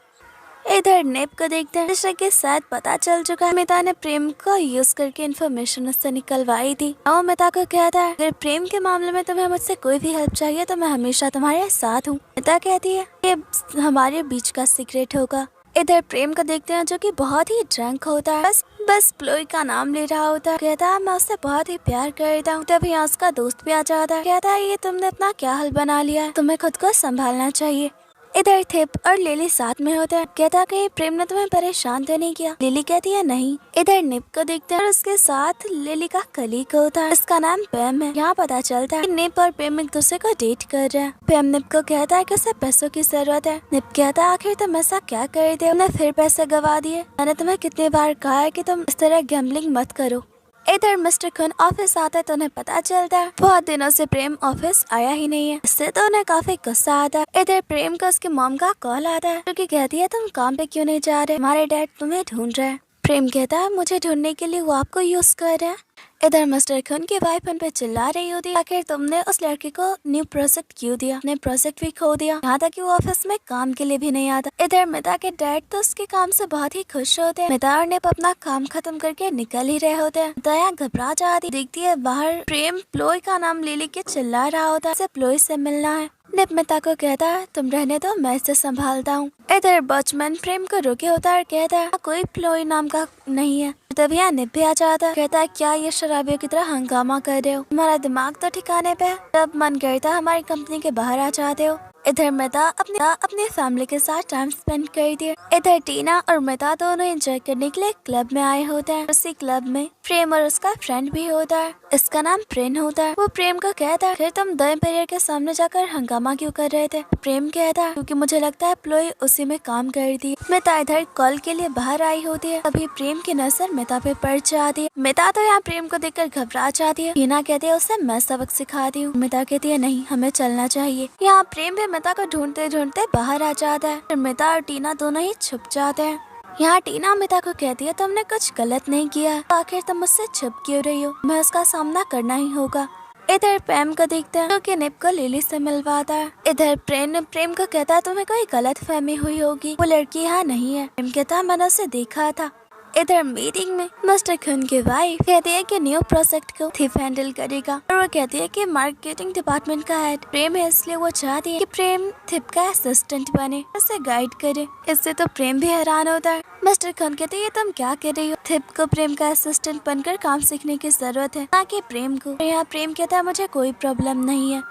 इधर नेप को देखते हैं, जैसे कि शायद पता चल चुका है मिता ने प्रेम को यूज करके इन्फॉर्मेशन उससे निकलवाई थी। और मिता को कहता है अगर प्रेम के मामले में तुम्हें मुझसे कोई भी हेल्प चाहिए तो मैं हमेशा तुम्हारे साथ हूँ। मिता कहती है ये हमारे बीच का सीक्रेट होगा। इधर प्रेम को देखते हैं जो कि बहुत ही ड्रंक होता है, बस प्लोई का नाम ले रहा होता है। कहता है मैं उससे बहुत ही प्यार करता हूँ। तभी यहाँ उसका दोस्त भी आ जाता है। कहता है ये तुमने अपना क्या हाल बना लिया है, तुम्हें खुद को संभालना चाहिए। इधर थिप और लिली साथ में होते हैं। कहता है कहीं प्रेम ने तुम्हें परेशान तो नहीं किया? लिली कहती है नहीं। इधर निप को देखते हैं और उसके साथ लिली का कलीग होता है, इसका नाम पैम है। यहाँ पता चलता है निप और प्रेम एक दूसरे को डेट कर रहे हैं। पैम निप को कहता है कि उसे पैसों की जरूरत है। निप कहता है आखिर तुम ऐसा क्या कर दे, तुमने फिर पैसे गवा दिए। मैंने तुम्हें कितनी बार कहा है कि तुम इस तरह गैम्बलिंग मत करो। इधर मिस्टर खुन ऑफिस आता है तो उन्हें पता चलता है बहुत दिनों से प्रेम ऑफिस आया ही नहीं है। इससे तो उन्हें काफी गुस्सा आता है। इधर प्रेम को उसके मॉम का कॉल आता है जो कि कहती है तुम काम पे क्यों नहीं जा रहे, हमारे डैड तुम्हें ढूंढ रहे हैं। प्रेम कहता है मुझे ढूंढने के लिए वो आपको यूज कर रहे हैं। इधर मिस्टर खुन की वाइफ उन पे चिल्ला रही होती है आखिर तुमने उस लड़के को न्यू प्रोजेक्ट क्यों दिया, अपने प्रोजेक्ट भी खो दिया, यहाँ तक कि वो ऑफिस में काम के लिए भी नहीं आता। इधर मिता के डैड तो उसके काम से बहुत ही खुश होते हैं। मिता और निप अपना काम खत्म करके निकल ही रहे होते हैं। दया घबरा जाती, देखती है बाहर प्रेम प्लोई का नाम ले लेके चिल्ला रहा होता है, प्लोई से मिलना है। निप मिता को कहता है तुम रहने दो, मैं इसे संभालता हूँ। इधर वॉचमैन प्रेम को रोके होता है और कहता है कोई प्लोई नाम का नहीं है। तभी यहाँ निप भी आ जाता है। कहता है क्या ये शराबियों की तरह हंगामा कर रहे हो, तुम्हारा दिमाग तो ठिकाने पे है, तब मन करता है हमारी कंपनी के बाहर आ जाते हो। इधर मिता अपने फैमिली के साथ टाइम स्पेंड करती है। इधर टीना और मिता दोनों एंजॉय करने के लिए क्लब में आए होते हैं। उसी क्लब में प्रेम और उसका फ्रेंड भी होता है, इसका नाम प्रेम होता है। वो प्रेम को कहता है फिर तुम द एम्पायर के सामने जाकर हंगामा क्यों कर रहे थे? प्रेम कहता है क्योंकि मुझे लगता है प्लोई उसी में काम करती है। मिता इधर कॉल के लिए बाहर आई होती है। तभी प्रेम की नजर मिता पे पड़ जाती है। मिता तो यहाँ प्रेम को देखकर घबरा जाती है। टीना कहती है उसे मैं सबक सिखाती हूँ। मिता कहती है नहीं हमें चलना चाहिए। यहाँ प्रेम भी मिता को ढूंढते ढूंढते बाहर आ जाता है। फिर मिता और टीना दोनों ही छुप जाते हैं। यहाँ टीना मिता को कहती है तुमने कुछ गलत नहीं किया, आखिर तुम मुझसे छुप क्यों रही हो, मैं उसका सामना करना ही होगा। इधर प्रेम को देखते हैं कि निप को लिली से मिलवाता है। इधर प्रेम को कहता है तुम्हें कोई गलत फहमी हुई होगी, वो लड़की यहाँ नहीं है। प्रेम कहता है मैंने उसे देखा था। इधर मीटिंग में मिस्टर खुन की वाइफ कहती है कि न्यू प्रोजेक्ट को थिप हैंडल करेगा और वो कहती है कि मार्केटिंग डिपार्टमेंट का हेड प्रेम है, इसलिए वो चाहती है कि प्रेम थिप का असिस्टेंट बने, उसे गाइड करे। इससे तो प्रेम भी हैरान होता है। मिस्टर खुन कहते हैं तुम क्या कह रही हो, थिप को प्रेम का असिस्टेंट बनकर काम सीखने की जरूरत है, ना कि प्रेम को। यहाँ प्रेम कहता है मुझे कोई प्रॉब्लम नहीं है।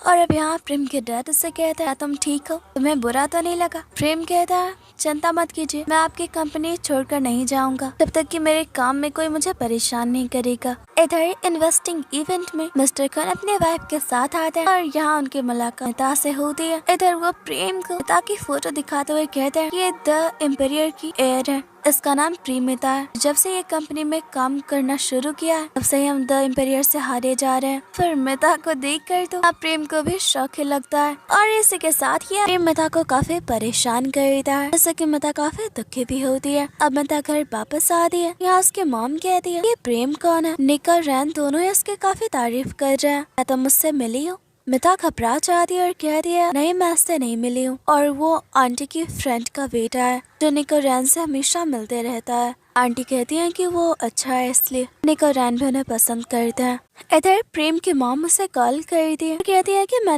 और अब यहाँ प्रेम के डैड से कहता है तुम ठीक हो, तुम्हें बुरा तो नहीं लगा? प्रेम कहता है चिंता मत कीजिए, मैं आपकी कंपनी छोड़कर नहीं जाऊंगा तब तक कि मेरे काम में कोई मुझे परेशान नहीं करेगा। इधर इन्वेस्टिंग इवेंट में मिस्टर खुन अपने वाइफ के साथ आते हैं और यहाँ उनकी मुलाकात मिता से होती है। इधर वो प्रेम को मिता की फोटो दिखाते हुए कहते हैं ये द एम्पायर की एयर है। इसका नाम प्रीमिता है। जब से ये कंपनी में काम करना शुरू किया है तब से हम द एम्पायर से हारे जा रहे हैं। फिर मिता को देखकर तो अब प्रेम को भी शौक लगता है और इसी के साथ ही प्रेम मिता को काफी परेशान कर देता है, जैसे कि मिता काफी दुखी भी होती है। अब मिता घर वापस आती है। यहाँ उसके मॉम कहती है कि प्रेम कौन है। निक और रैन दोनों ही उसकी काफी तारीफ कर रहे हैं। क्या तुम मुझसे मिली हो? मिता घबरा जाती है और कहती है नहीं, मैं इससे नहीं मिली हूँ और वो आंटी की फ्रेंड का बेटा है जो निक और रैन से हमेशा मिलते रहता है। आंटी कहती है कि वो अच्छा है इसलिए निक और रैन भी उन्हें पसंद करते हैं। इधर प्रेम की मॉम उसे कॉल करती है, कहती है कि मैं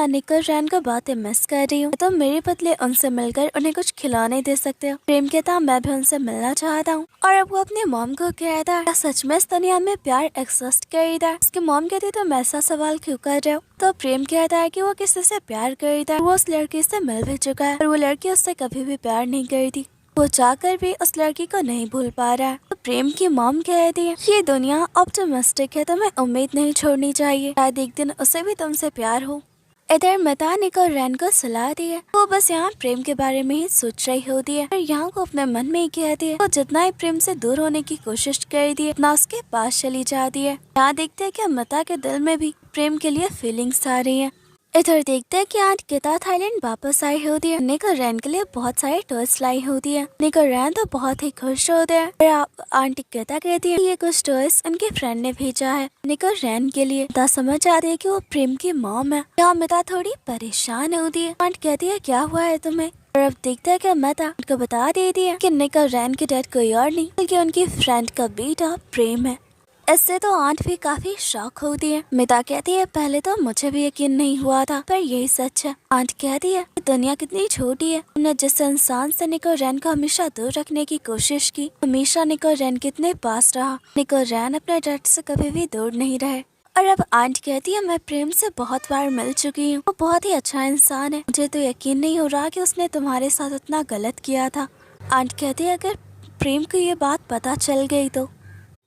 निक और रैन को बातें मिस कर रही हूँ, तो मेरे बदले उनसे मिलकर उन्हें कुछ खिलौने दे सकते हो। प्रेम कहता है मैं भी उनसे मिलना चाहता हूँ और अब वो अपनी मॉम को कहता है सच में इस दुनिया में प्यार एग्जिस्ट करता है। उसकी मॉम कहती है तुम ऐसा सवाल क्यों कर रहे हो? तो प्रेम कहता है कि वो किसी से प्यार करता है, वो उस लड़की से मिल भी चुका है और वो लड़की उससे कभी भी प्यार नहीं करती। वो चाहकर भी उस लड़की को नहीं भूल पा रहा है। तो प्रेम की मॉम कहती है ये दुनिया ऑप्टिमिस्टिक है, तुम्हें उम्मीद नहीं छोड़नी चाहिए, शायद एक दिन उसे भी तुमसे प्यार हो। इधर मिता निक और रैन को सलाह दी है। वो बस यहाँ प्रेम के बारे में ही सोच रही होती है और यहाँ को अपने मन में ही कहती है। वो जितना ही प्रेम से दूर होने की कोशिश करती है उतना उसके पास चली जाती है। यहाँ देखते हैं कि मिता के दिल में भी प्रेम के लिए फीलिंग्स आ रही है। इधर देखते हैं कि आज गीता थाईलैंड वापस आई होती है। निक और रैन के लिए बहुत सारे टॉयज लाई होती है। निक और रैन तो बहुत ही खुश होते हैं और आंटी गीता कहती है ये कुछ टॉयज उनके फ्रेंड ने भेजा है निक और रैन के लिए। गीता समझ आती है कि वो प्रेम की मॉम है। यहाँ मिता थोड़ी परेशान होती है। आंट कहती है क्या हुआ है तुम्हें? और अब देखते हैं कि मिता को बता देती है कि निक और रैन के डैड कोई और नहीं बल्कि उनकी फ्रेंड का बेटा प्रेम है। इससे तो आंट भी काफी शॉक होती है। मिता कहती है पहले तो मुझे भी यकीन नहीं हुआ था पर यही सच है। आंट कहती है दुनिया कितनी छोटी है, तुमने जिस इंसान से निक और रैन को हमेशा दूर रखने की कोशिश की हमेशा निक और रैन कितने पास रहा। निक और रैन अपने डैड से कभी भी दूर नहीं रहे। और अब आंट कहती है मैं प्रेम से बहुत बार मिल चुकी हूँ, वो बहुत ही अच्छा इंसान है, मुझे तो यकीन नहीं हो रहा कि उसने तुम्हारे साथ इतना गलत किया था। आंट कहती है अगर प्रेम को ये बात पता चल गई तो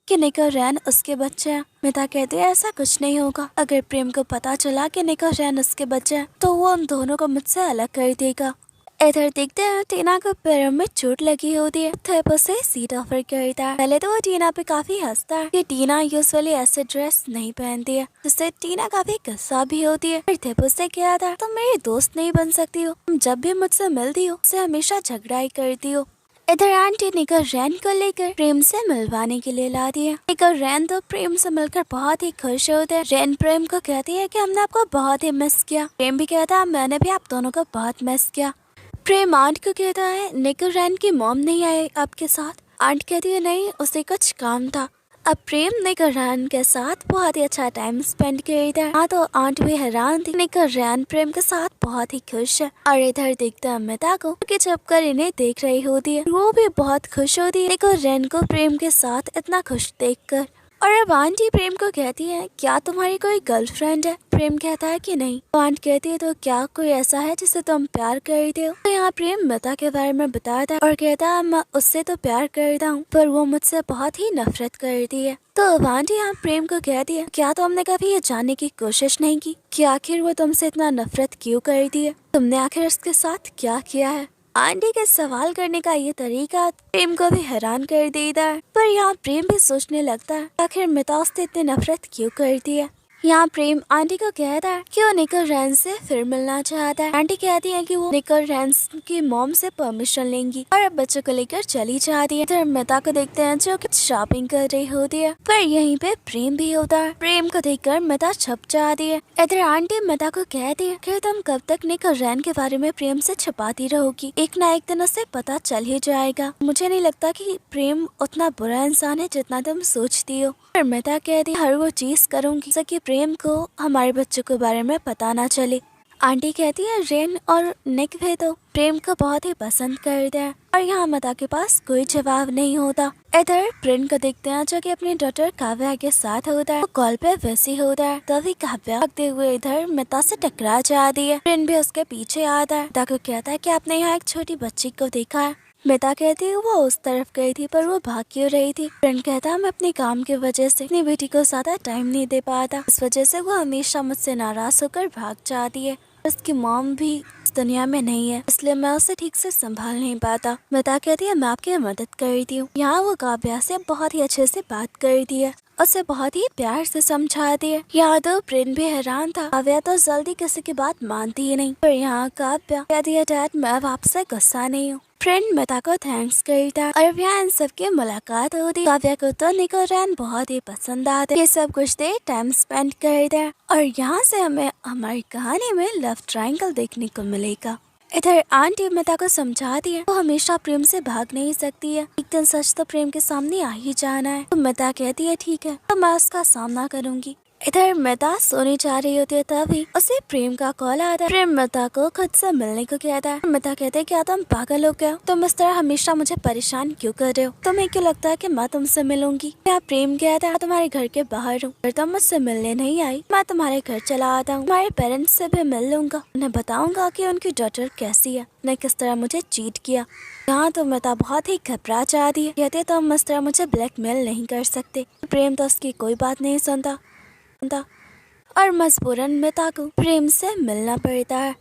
कि निक और रैन उसके बच्चे हैं। मिता कहते हैं ऐसा कुछ नहीं होगा। अगर प्रेम को पता चला कि निक और रैन उसके बच्चे हैं तो वो उन दोनों को मुझसे अलग कर देगा। इधर देखते हैं टीना को पैरों में चोट लगी होती है। थेप उसे सीट ऑफर करता है। पहले तो वो टीना पे काफी हंसता है कि टीना यूजुअली ऐसे ड्रेस नहीं पहनती है, जिससे टीना काफी गुस्सा भी होती है। फिर थेप उससे कहता है तुम मेरी दोस्त नहीं बन सकती हो, तुम जब भी मुझसे मिलती हो उससे हमेशा झगड़ा ही करती हो। इधर आंटी निक और रैन को लेकर प्रेम से मिलवाने के लिए लाती है। निक और रैन तो प्रेम से मिलकर बहुत ही खुश होते हैं। रैन प्रेम को कहती है कि हमने आपको बहुत ही मिस किया। प्रेम भी कहता है मैंने भी आप दोनों को बहुत मिस किया। प्रेम आंट को कहता है निक और रैन की मॉम नहीं आई आपके साथ। आंट कहती है नहीं उसे कुछ काम था। अब प्रेम निक और रैन के साथ बहुत ही अच्छा टाइम स्पेंड करता है। हाँ तो आंट भी हैरान थी। निक और रैन प्रेम के साथ बहुत ही खुश है। और इधर देखता है मिता को कि छुप कर इन्हें देख रही होती है, वो भी बहुत खुश होती है निक और रैन को प्रेम के साथ इतना खुश देखकर। और अब आंटी प्रेम को कहती है क्या तुम्हारी कोई गर्लफ्रेंड है? प्रेम कहता है कि नहीं। तो आंट कहती है तो क्या कोई ऐसा है जिससे तुम प्यार करते हो? तो यहाँ प्रेम मिता के बारे में बताता है और कहता है मैं उससे तो प्यार करता हूँ पर वो मुझसे बहुत ही नफरत करती है। तो अब आंटी यहाँ प्रेम को कहती है क्या तुमने कभी ये जानने की कोशिश नहीं की कि आखिर वो तुमसे इतना नफरत क्यों करती है? तुमने आखिर उसके साथ क्या किया है? आंटी के सवाल करने का ये तरीका प्रेम को भी हैरान कर देता है। पर यहाँ प्रेम भी सोचने लगता है आखिर मिता उससे इतनी नफरत क्यों करती है। यहाँ प्रेम आंटी को कहता है कि वो निक और रैन से फिर मिलना चाहता है। आंटी कहती है कि वो निक और रैन की मॉम से परमिशन लेंगी और अब बच्चों को लेकर चली जाती है। इधर मिता को देखते हैं जो कि शॉपिंग कर रही होती है। पर यहीं पे प्रेम भी होता है। प्रेम को देखकर मिता छुप जाती है। इधर आंटी मिता को कहती है कि तुम कब तक निक और रैन के बारे में प्रेम से छुपाती रहोगी, एक ना एक दिन उसे पता चल ही जाएगा। मुझे नहीं लगता कि प्रेम उतना बुरा इंसान है जितना तुम सोचती हो। और मिता कहती हर वो चीज करूंगी ताकि प्रेम को हमारे बच्चों के बारे में पता ना चले। आंटी कहती है रैन और निक भी तो प्रेम को बहुत ही पसंद करते हैं और यहाँ मिता के पास कोई जवाब नहीं होता। इधर प्रिन को देखते हैं जो कि अपनी डॉटर काव्या के साथ होता है। वो कॉल पे वैसे होता है तभी काव्या भागते हुए इधर मिता से टकरा जाती है। प्रिन भी उसके पीछे आता है। मिता को कहता है कि आपने यहाँ एक छोटी बच्ची को देखा है। मिता कहती है वो उस तरफ गई थी पर वो भाग क्यों रही थी। फ्रेंड कहता है मैं अपने काम की वजह से अपनी बेटी को ज्यादा टाइम नहीं दे पाता, इस वजह से वो हमेशा मुझसे नाराज होकर भाग जाती है। उसकी मॉम भी इस दुनिया में नहीं है, इसलिए मैं उसे ठीक से संभाल नहीं पाता। मिता कहती है मैं आपकी मदद कर रही हूँ। यहाँ वो काव्या से बहुत ही अच्छे से बात कर रही है, उसे बहुत ही प्यार से समझाती है। यहाँ तो प्रिंस भी हैरान था, काव्या तो जल्दी किसी की बात मानती ही नहीं। पर यहाँ काव्या कहती है डैड मैं अब आपसे गुस्सा नहीं हूँ। फ्रेंड मिता को थैंक्स करता और अब यहाँ इन सबकी मुलाकात होती। काव्या को तो निको रैन बहुत ही पसंद आते। ये सब कुछ देर टाइम स्पेंड करते और यहाँ से हमें हमारी कहानी में लव ट्रायंगल देखने को मिलेगा। इधर आंटी मिता को समझाती है वो हमेशा प्रेम से भाग नहीं सकती है, एक दिन सच तो प्रेम के सामने आ ही जाना है। तो मिता कहती है ठीक है तो मैं उसका सामना करूंगी। इधर मिता सोने जा रही होती है तभी उसे प्रेम का कॉल आता है। प्रेम मिता को खुद से मिलने को कहता है। मिता कहते हैं क्या तुम पागल हो गए हो, तुम इस तरह हमेशा मुझे परेशान क्यों कर रहे हो, तुम्हें क्यों लगता है कि मैं तुमसे मिलूंगी। क्या प्रेम कहता है तुम्हारे घर के बाहर हूँ, अगर तुम मुझसे मिलने नहीं आई मैं तुम्हारे घर चला आता हूँ, तुम्हारे पेरेंट्स से भी मिल लूंगा, उन्हें बताऊंगा कि उनकी डॉटर कैसी है, उन्हें किस तरह मुझे चीट किया। यहाँ तो मिता बहुत ही घबरा जाती है, कहते तुम इस तरह मुझे ब्लैकमेल नहीं कर सकते। प्रेम तो उसकी कोई बात नहीं सुनता और मजबूरन मिता को प्रेम से मिलना पड़ता है।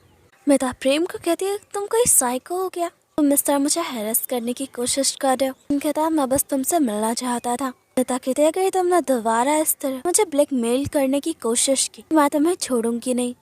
मिता प्रेम को कहती है तुम कोई साइको हो क्या, तुम इस तरह मुझे हैरेस करने की कोशिश कर रहे हो। तुम कहता है मैं बस तुमसे मिलना चाहता था। मिता कहते हैं अगर तुमने दोबारा इस तरह मुझे ब्लैकमेल करने की कोशिश की मैं तुम्हें छोड़ूंगी नहीं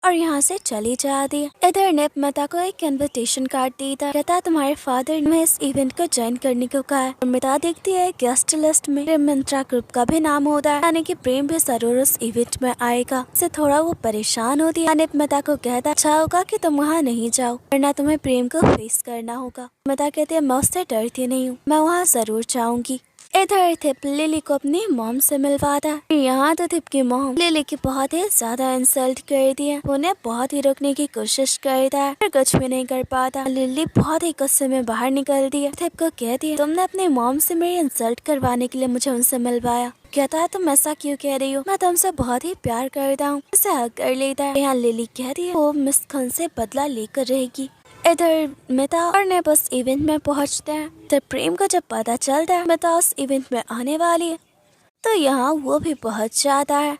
और यहाँ से चली जाती है। इधर ने मिता को एक इनविटेशन कार्ड देता, कहता तुम्हारे फादर ने इस इवेंट को ज्वाइन करने को कहा है। और मिता देखती है गेस्ट लिस्ट में प्रेम मिंत्रा ग्रुप का भी नाम होता है, यानी कि प्रेम भी जरूर उस इवेंट में आएगा। इससे थोड़ा वो परेशान होती है। अनिप मिता को कहता अच्छा होगा कि तुम वहाँ नहीं जाओ वरना तुम्हें प्रेम को फेस करना होगा। मिता कहते हैं मैं उससे डरती नहीं हूँ, मैं वहाँ जरूर जाऊंगी। इधर थिप लिली को अपनी मॉम से मिलवाता है। यहाँ तो थिप की मॉम लिली की बहुत ही ज्यादा इंसल्ट करती है, उन्हें बहुत ही रोकने की कोशिश करता है पर कुछ भी नहीं कर पाता। लिली बहुत ही गुस्से में बाहर निकलती है, थिप को कहती है तुमने अपने मॉम से मेरी इंसल्ट करवाने के लिए मुझे उनसे मिलवाया, कहता है तुम ऐसा क्यों कह रही हो, मैं तुमसे बहुत ही प्यार करता हूँ। उसे हक कर लेता है। यहाँ लिली कहती है वो मिस खन से बदला लेकर रहेगी। इधर मिता और नेब उस इवेंट में पहुंचते हैं। तो प्रेम को जब पता चलता है मिता उस इवेंट में आने वाली है तो यहाँ वो भी पहुंच जाता है।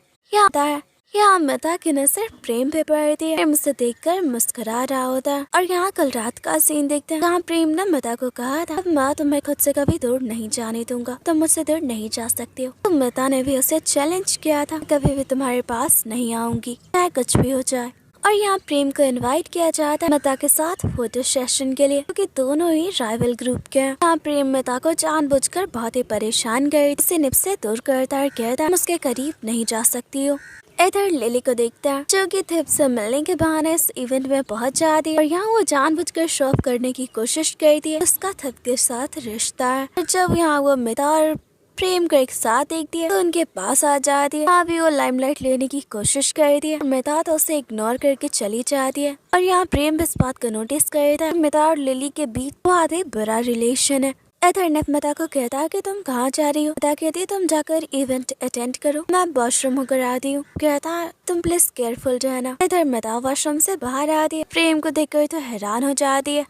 यहाँ मिता की नजर प्रेम पे पड़ती है, प्रेम उसे देखकर मुस्कुरा रहा होता है। और यहाँ कल रात का सीन देखते हैं जहाँ प्रेम ने मिता को कहा था मैं तुम्हें खुद से कभी दूर नहीं जाने दूंगा, तुम मुझसे दूर नहीं जा सकती हो। तो मिता ने भी उसे चैलेंज किया था कभी भी तुम्हारे पास नहीं आऊंगी चाहे कुछ भी हो जाए। और यहाँ प्रेम को इनवाइट किया जाता है मिता के साथ फोटो सेशन के लिए, क्योंकि दोनों ही राइवल ग्रुप के हैं। यहाँ प्रेम मिता को जानबूझकर बहुत ही परेशान कर उसे निप से दूर करता है, कहता है उसके करीब नहीं जा सकती हो। इधर लिली को देखता है जो कि थिप से मिलने के बहाने इस इवेंट में पहुंच जाती है और यहाँ वो जानबूझकर शो ऑफ करने की कोशिश करती है उसका थिप के साथ रिश्ता है। जब यहाँ वो मिता और प्रेम को एक साथ देखती है तो उनके पास आ जाती है। यहाँ भी वो लाइमलाइट लेने की कोशिश करती है, मिता तो उसे इग्नोर करके चली जाती है। और यहाँ प्रेम इस बात को नोटिस करता है मिता और लिली के बीच बहुत ही बुरा रिलेशन है। इधर ने मिता को कहता है कि तुम कहाँ जा रही हो। मिता कहती है तुम जाकर इवेंट अटेंड करो, मैं वॉशरूम होकर आती हूँ। कहता है तुम प्लीज केयरफुल रहना। इधर मिता वॉशरूम से बाहर आती है, प्रेम को देखकर तो हैरान हो जाती है।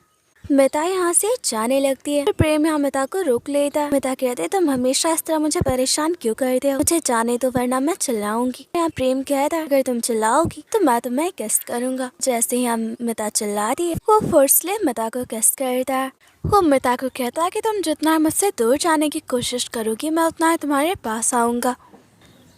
मिता यहाँ से जाने लगती है, प्रेम यहाँ मिता को रोक लेता है। मिता कहते हैं तुम हमेशा इस तरह मुझे परेशान क्यों करते हो, मुझे जाने दो वरना मैं चिल्लाऊंगी। यहाँ प्रेम कहता है अगर तुम चिल्लाओगी तो मैं तुम्हें किस करूंगा। जैसे ही यहाँ मिता चिल्लाती है वो फोर्सली मिता को किस करता है। वो मिता को कहता है कि तुम जितना मुझसे दूर जाने की कोशिश करोगी मैं उतना ही तुम्हारे पास आऊंगा।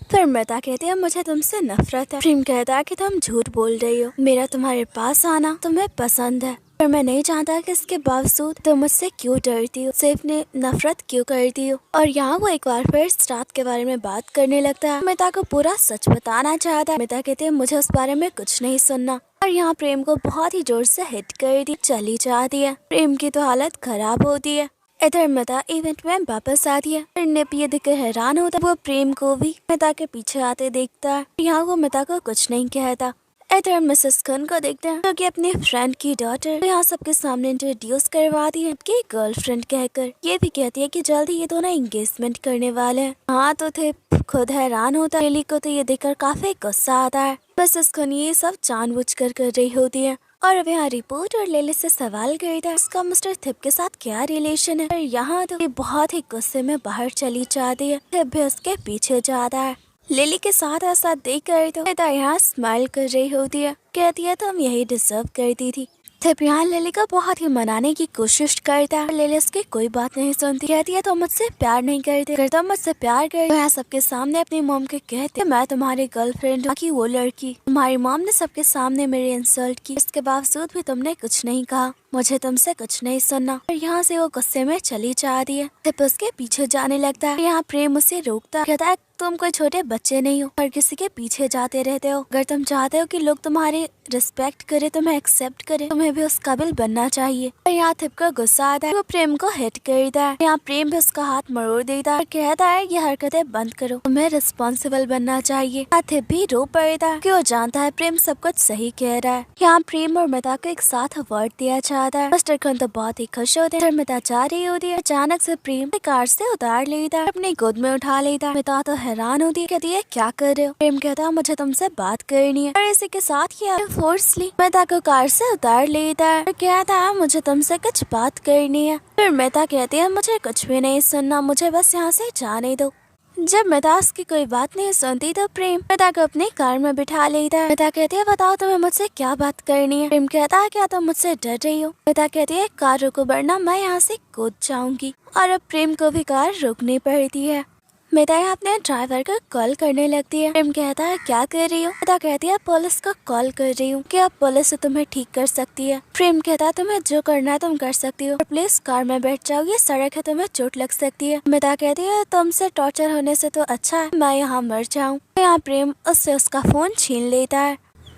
फिर मिता कहते हैं मुझे तुमसे नफरत है। प्रेम कहता है कि तुम झूठ बोल रही हो, मेरा तुम्हारे पास आना तुम्हें पसंद है, पर मैं नहीं जानता कि इसके बावजूद तुम मुझसे क्यों डरती हो, सिर्फ ने नफरत क्यों करती हो। और यहाँ वो एक बार फिर स्टार्ट के बारे में बात करने लगता है, मिता को पूरा सच बताना चाहता है। मिता कहते हैं मुझे उस बारे में कुछ नहीं सुनना। और यहाँ प्रेम को बहुत ही जोर से हिट कर दी, चली जाती है। प्रेम की तो हालत खराब होती है। इधर मिता इवेंट में वापस आती है, निप ये देखकर हैरान होता है। वो प्रेम को भी मिता के पीछे आते देखता है। यहाँ वो मिता को कुछ नहीं कहता। इधर मिसेस खन को देखते हैं जो कि अपने फ्रेंड की डॉटर यहाँ सबके सामने इंट्रोड्यूस करवाती है कि गर्लफ्रेंड कहकर। ये भी कहती है कि जल्दी ये दोनों एंगेजमेंट करने वाले हैं। हाँ तो थे खुद हैरान होता है। लिली को तो ये देखकर काफी गुस्सा आता है। मिसेस खन ये सब जानबूझकर कर रही होती है। और अब यहाँ रिपोर्टर लिली से सवाल करता है इसका मिस्टर थिप के साथ क्या रिलेशन है। और यहाँ तो ये बहुत ही गुस्से में बाहर चली जाती है। थिप भी उसके पीछे जाता है। लिली के साथ ऐसा देख कर तो मेहता यहाँ स्माइल कर रही होती है, कहती है तुम यही डिजर्व करती थी। तब यहाँ लिली को बहुत ही मनाने की कोशिश करता है, लिली उसकी कोई बात नहीं सुनती, कहती है तुम मुझसे प्यार नहीं करते, अगर तुम मुझसे प्यार करते तो यहाँ सबके सामने अपनी मॉम के कहते मैं तुम्हारी गर्लफ्रेंड हूँ कि वो लड़की। तुम्हारी मॉम ने सबके सामने मेरी इंसल्ट की, इसके बावजूद भी तुमने कुछ नहीं कहा, मुझे तुमसे कुछ नहीं सुनना। और यहाँ से वो गुस्से में चली जाती है। तब उसके पीछे जाने लगता है। यहाँ प्रेम उसे रोकता है, कहता है तुम कोई छोटे बच्चे नहीं हो, हर किसी के पीछे जाते रहते हो। अगर तुम चाहते हो कि लोग तुम्हारी रिस्पेक्ट करे, तुम्हें एक्सेप्ट करे, तुम्हें भी उस काबिल बनना चाहिए। और यहाँ थिप को गुस्सा आता है, वो प्रेम को हिट करता है। यहाँ प्रेम भी उसका हाथ मरोड़ देता है, कहता है ये हरकतें बंद करो, तुम्हें रिस्पॉन्सिबल बनना चाहिए। यहाँ थिप भी रो पड़ता है कि वो जानता है प्रेम सब कुछ सही कह रहा है। यहाँ प्रेम और मिता को एक साथ अवार्ड दिया जाता है। मिस्टर खन तो बहुत ही खुश होते हैं। मिता जा रही होती है, अचानक से प्रेम कार से उतार लेता है, अपनी गोद में उठा लेता है। मिता तो हैरान होती है, कहती है क्या कर रहे हो। प्रेम कहता है मुझे तुमसे बात करनी है। और इसी के साथ ही फोर्सली मिता को कार से उतार लेता है और कहता है मुझे तुमसे कुछ बात करनी है। फिर मिता कहती है मुझे कुछ भी नहीं सुनना, मुझे बस यहाँ से जाने दो। जब मिता उसकी कोई बात नहीं सुनती तो प्रेम मिता को अपनी कार में बिठा लेता है। मिता कहती है बताओ तुम्हें मुझसे क्या बात करनी है। प्रेम कहता है क्या तुम मुझसे डर रही हो। मिता कहती है कार रोको वरना मैं यहाँ से कूद जाऊंगी। और अब प्रेम को भी कार रोकनी पड़ती है। मिता अपने ड्राइवर को कॉल करने लगती है। प्रेम कहता है क्या कर रही हो। मिता कहती है पुलिस को कॉल कर रही हूँ, क्या पुलिस तुम्हें ठीक कर सकती है। प्रेम कहता है तुम्हें जो करना है तुम कर सकती हो, प्लीज कार में बैठ जाओ, ये सड़क है, तुम्हें चोट लग सकती है। मिता कहती है तुमसे टॉर्चर होने से तो अच्छा है मैं यहाँ मर जाऊँ। यहाँ प्रेम उससे उसका फोन छीन लेता है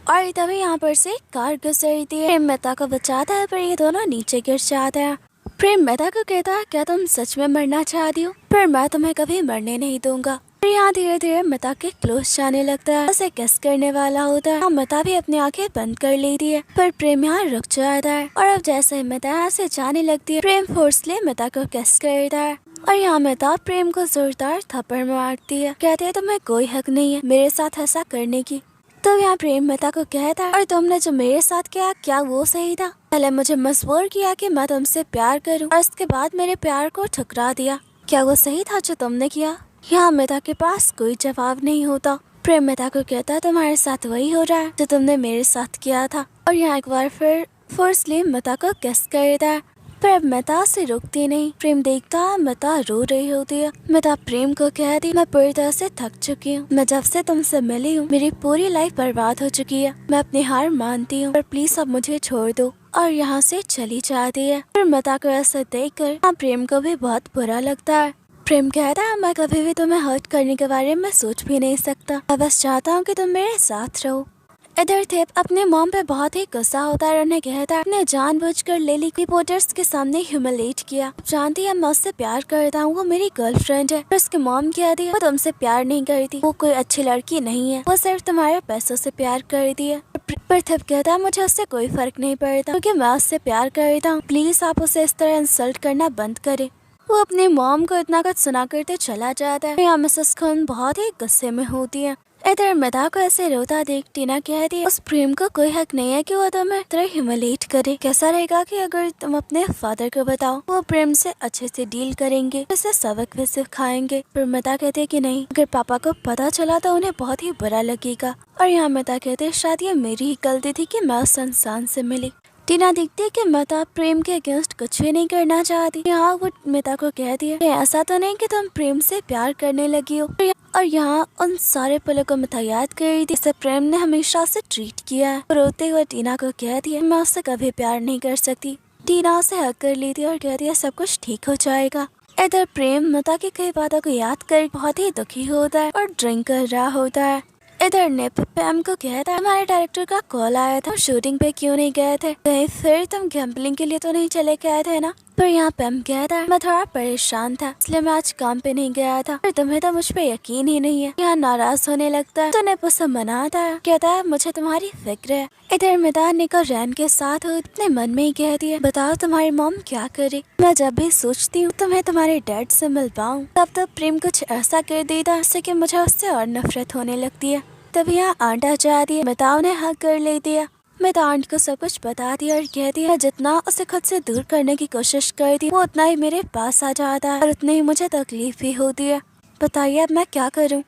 और तभी यहाँ पर से कार गुजरती है। प्रेम मिता को बचाता है पर ये दोनों नीचे गिर जाते हैं। प्रेम मिता को कहता है क्या तुम सच में मरना चाहती हो, पर मैं तुम्हें कभी मरने नहीं दूंगा। फिर यहाँ धीरे धीरे मिता के क्लोज जाने लगता है, उसे किस करने वाला होता है। मिता भी अपनी आंखें बंद कर लेती है पर प्रेम यहाँ रुक जाता है। और अब जैसे ही मिता यहाँ से जाने लगती है प्रेम फोर्सली मिता को किस करता है और यहाँ मिता प्रेम को जोरदार थप्पड़ मारती है, कहती है तुम्हें कोई हक नहीं है मेरे साथ ऐसा करने की। तो यहाँ प्रेम मिता को कहता है और तुमने जो मेरे साथ किया क्या वो सही था। पहले मुझे मजबूर किया कि मैं तुमसे प्यार करूं और उसके बाद मेरे प्यार को ठुकरा दिया, क्या वो सही था जो तुमने किया। यहाँ मिता के पास कोई जवाब नहीं होता। प्रेम मिता को कहता है तुम्हारे साथ वही हो रहा है जो तुमने मेरे साथ किया था। और यहाँ एक बार फिर फोर्सली मिता को किस करता है पर मिता से रुकती नहीं। प्रेम देखता है मिता रो रही होती है। मिता प्रेम को कहती मैं पूरी तरह से थक चुकी हूँ, मैं जब से तुमसे मिली हूँ मेरी पूरी लाइफ बर्बाद हो चुकी है, मैं अपनी हार मानती हूँ पर प्लीज अब मुझे छोड़ दो। और यहाँ से चली जाती है। फिर मिता को ऐसा देखकर प्रेम को भी बहुत बुरा लगता है। प्रेम कहता है मैं कभी भी तुम्हें हर्ट करने के बारे में सोच भी नहीं सकता, मैं बस चाहता हूँ कि तुम मेरे साथ रहो। इधर थिप अपने मॉम पे बहुत ही गुस्सा होता है और उन्हें कहता है आपने जानबूझकर लिली को रिपोर्टर्स के सामने ह्यूमिलेट किया, जानती है मैं उससे प्यार करता हूँ, वो मेरी गर्लफ्रेंड है। पर उसकी मॉम कहती है वो तुमसे प्यार नहीं करती, वो कोई अच्छी लड़की नहीं है, वो सिर्फ तुम्हारे पैसों से प्यार करती है। पर थिप कहता है मुझे उससे कोई फर्क नहीं पड़ता क्योंकि मैं उससे प्यार करता हूँ, प्लीज आप उसे इस तरह इंसल्ट करना बंद करें। वो अपनी मॉम को इतना कुछ सुना करते चला जाता है। यहाँ मिसेस खन बहुत ही गुस्से में होती है। इधर मिता को ऐसे रोता देख टीना कहती है उस प्रेम को कोई हक नहीं है कि वो तुम्हें तरह ह्यूमिलेट करे। कैसा रहेगा कि अगर तुम अपने फादर को बताओ, वो प्रेम से अच्छे से डील करेंगे, उसे सबक भी सिखाएंगे। पर मिता कहते कि नहीं, अगर पापा को पता चला तो उन्हें बहुत ही बुरा लगेगा। और यहाँ मिता कहते शायद ये मेरी ही गलती थी कि मैं उस इंसान से मिली। टीना देखती है कि मिता प्रेम के अगेंस्ट कुछ भी नहीं करना चाहती। यहाँ वो मिता को कहती है ऐसा तो नहीं कि तुम प्रेम से प्यार करने लगी हो। और यहाँ उन सारे पलों को मिता याद कर रही थी जिसे प्रेम ने हमेशा से ट्रीट किया है। रोते हुए टीना को कहती है मैं उससे कभी प्यार नहीं कर सकती। टीना उसे हक कर लेती है और कहती है सब कुछ ठीक हो जाएगा। इधर प्रेम मिता की कई बातों को याद कर बहुत ही दुखी होता है और ड्रिंक कर रहा होता है। इधर निप पैम को कहता है हमारे डायरेक्टर का कॉल आया था, शूटिंग पे क्यों नहीं गए थे, कहीं फिर तुम गैम्बलिंग के लिए तो नहीं चले गए थे ना। पर यहाँ पैम कहता है मैं थोड़ा परेशान था इसलिए मैं आज काम पे नहीं गया था, पर तुम्हें तो मुझ पे यकीन ही नहीं है। यहाँ नाराज होने लगता है तो निप उसे मनाता है, कहता है मुझे तुम्हारी फिक्र है। इधर मिता निक और रैन के साथ अपने मन में ही कहती है बताओ तुम्हारी मॉम क्या करे। मैं जब भी सोचती हूँ तुम्हें तुम्हारे डैड से मिल पाऊँ तब तो प्रेम कुछ ऐसा कर देता जिससे कि मुझे उससे और नफरत होने लगती है। तभी यहाँ आंट आ जाती है, मिता उन्हें हक कर लेती है। मिता आंट को सब कुछ बताती है और कहती है जितना उसे खुद से दूर करने की कोशिश करती है वो उतना ही मेरे पास आ जाता है और उतनी ही मुझे तकलीफ भी होती है। बताइए अब मैं क्या करूँ।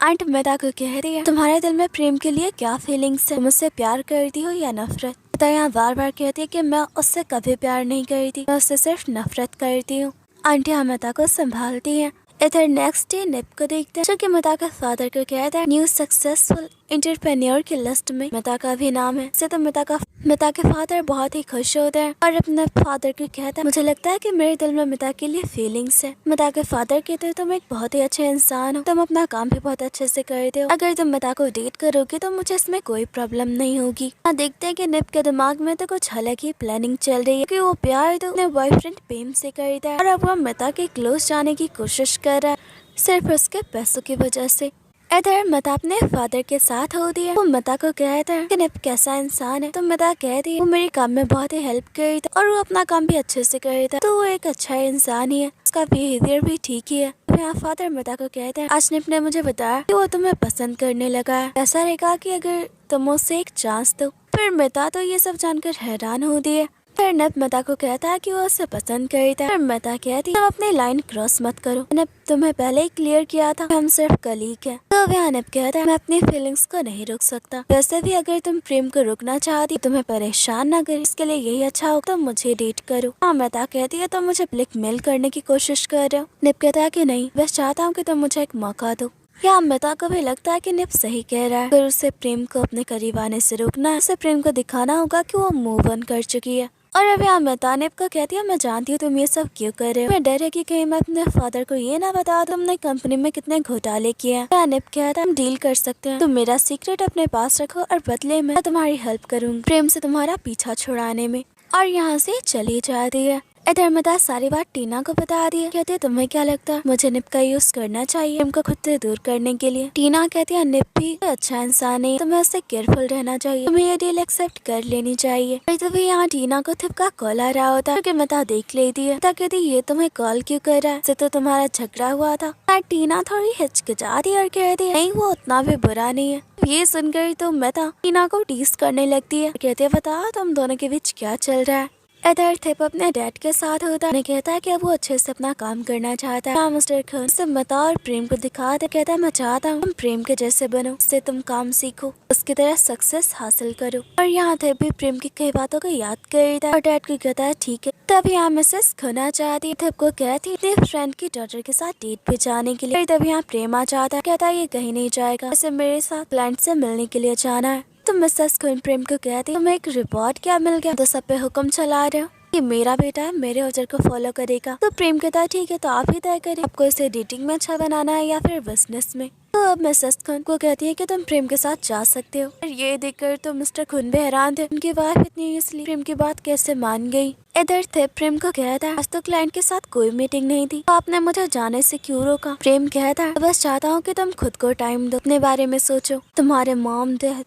आंट मिता को कह रही है तुम्हारे दिल में प्रेम के लिए क्या फीलिंग्स है, तुम उससे प्यार करती हो या नफरत। मिता यहाँ बार बार कहती है कि मैं उससे कभी प्यार नहीं करती, मैं उससे सिर्फ नफरत करती हूँ। आंटी मिता को संभालती है। इधर नेक्स्ट डे निप को देखते हैं जो कि मिता के फादर को कहता है न्यू सक्सेसफुल एंटरप्रेन्योर की लिस्ट में मिता का भी नाम है। इससे तो मिता के फादर बहुत ही खुश होते हैं और अपने फादर को कहता है मुझे लगता है कि मेरे दिल में मिता के लिए फीलिंग्स है। मिता के फादर कहते हैं तुम एक बहुत ही अच्छे इंसान हो, तुम अपना काम भी बहुत अच्छे से करते हो, अगर तुम मिता को डेट करोगे तो मुझे इसमें कोई प्रॉब्लम नहीं होगी। देखते हैं कि निप के दिमाग में तो कुछ अलग ही प्लानिंग चल रही है कि वो प्यार तो अपने बॉयफ्रेंड प्रेम से करता है और अब वो मिता के क्लोज जाने की कोशिश कर रहा है सिर्फ उसके पैसों की वजह से। इधर मिता अपने फादर के साथ होती है। वो मिता को कहता है कि निप कैसा इंसान है, तो मिता कहती है वो मेरे काम में बहुत ही हेल्प करता है और वो अपना काम भी अच्छे से करता है, तो वो एक अच्छा इंसान ही है, उसका बिहेवियर भी ठीक ही है। यहाँ फादर मिता को कहते हैं आज निप ने मुझे बताया कि वो तुम्हें पसंद करने लगा है, ऐसा रहेगा कि अगर तुम उससे एक चांस दो। फिर मिता तो ये सब जानकर हैरान होती है। फिर निप मिता को कहता है कि वो उसे पसंद करता है। फिर मिता कहती है तुम अपनी लाइन क्रॉस मत करो, निप तुम्हें पहले ही क्लियर किया था हम सिर्फ कलीग हैं। तो वह निप कहता है मैं अपनी फीलिंग्स को नहीं रोक सकता, वैसे भी अगर तुम प्रेम को रोकना चाहती तुम्हें परेशान ना करे, इसके लिए यही अच्छा हो तुम मुझे डेट करो। मिता कहती है तुम मुझे ब्लैकमेल करने की कोशिश कर रहे हो। निप कहता है कि नहीं, बस चाहता हूँ कि तुम मुझे एक मौका दो। या मिता को भी लगता है कि निप सही कह रहा है, फिर उसे प्रेम को अपने करीब आने से रोकना है, उसे प्रेम को दिखाना होगा कि वो मूव ऑन कर चुकी है। और अब यहाँ मिता निप को कहती है मैं जानती हूँ तुम ये सब क्यों कर रहे हो, मैं डर है कि कहीं मैं अपने फादर को ये ना बता तुमने कंपनी में कितने घोटाले किए हैं। निप कहता है हम डील कर सकते हैं, तुम मेरा सीक्रेट अपने पास रखो और बदले में तुम्हारी हेल्प करूंगी प्रेम से तुम्हारा पीछा छुड़ाने में। और यहाँ से चली जाती है। इधर मिता सारी बात टीना को बता दी है। कहती है तुम्हें क्या लगता है मुझे निप का यूज करना चाहिए निप को खुद से दूर करने के लिए। टीना कहती है निप भी अच्छा इंसान है, तुम्हें उससे केयरफुल रहना चाहिए, तुम्हें ये डील एक्सेप्ट कर लेनी चाहिए। तभी यहाँ टीना को निप का कॉल आ रहा होता है कि मिता देख लेती है। मिता कहती ये तुम्हें कॉल क्यों कर रहा है, इससे तो तुम्हारा झगड़ा हुआ था। टीना थोड़ी हिचकिचाती और कहती है नहीं वो उतना भी बुरा नहीं है। ये सुनकर तो मिता टीना को टीज करने लगती है। कहते हैं बता तुम दोनों के बीच क्या चल रहा है। इधर थिप अपने डैड के साथ होता है, कहता है कि अब वो अच्छे से अपना काम करना चाहता है। मिस्टर खान से मिता और प्रेम को दिखाता, कहता है मैं चाहता हूँ तुम प्रेम के जैसे बनो, इससे तुम काम सीखो, उसकी तरह सक्सेस हासिल करो। और यहाँ थिप भी प्रेम की कई बातों को याद करता है और डैड को कहता है ठीक है। तब यहाँ मिसेस खोना चाहती है, थिप को कहती है फ्रेंड की डॉटर के साथ डेट पे जाने के लिए। तब यहाँ प्रेम आ जाता है, कहता है ये कहीं नहीं जाएगा, इसे मेरे साथ क्लाइंट से मिलने के लिए जाना है। तो मिसेस खोन प्रेम को कहती है तुम्हें एक रिपोर्ट क्या मिल गया, तो सब पे हुक्म चला रहे हो, ये मेरा बेटा है, मेरे ऑर्डर को फॉलो करेगा। तो प्रेम कहता है ठीक है तो आप ही तय करें आपको इसे डेटिंग में अच्छा बनाना है या फिर बिजनेस में। तो अब मिसेस खुन को कहती है कि तुम प्रेम के साथ जा सकते हो। और ये देखकर तो मिस्टर खुन भी हैरान थे, उनकी वाइफ इतनी इसलिए प्रेम की बात कैसे मान गई। इधर थे प्रेम को कहता है आज तो क्लाइंट के साथ कोई मीटिंग नहीं थी, तो आपने मुझे जाने से क्यों रोका। प्रेम कहता है बस चाहता हूँ कि तुम खुद को टाइम दो, अपने बारे में सोचो, तुम्हारे मॉम डैड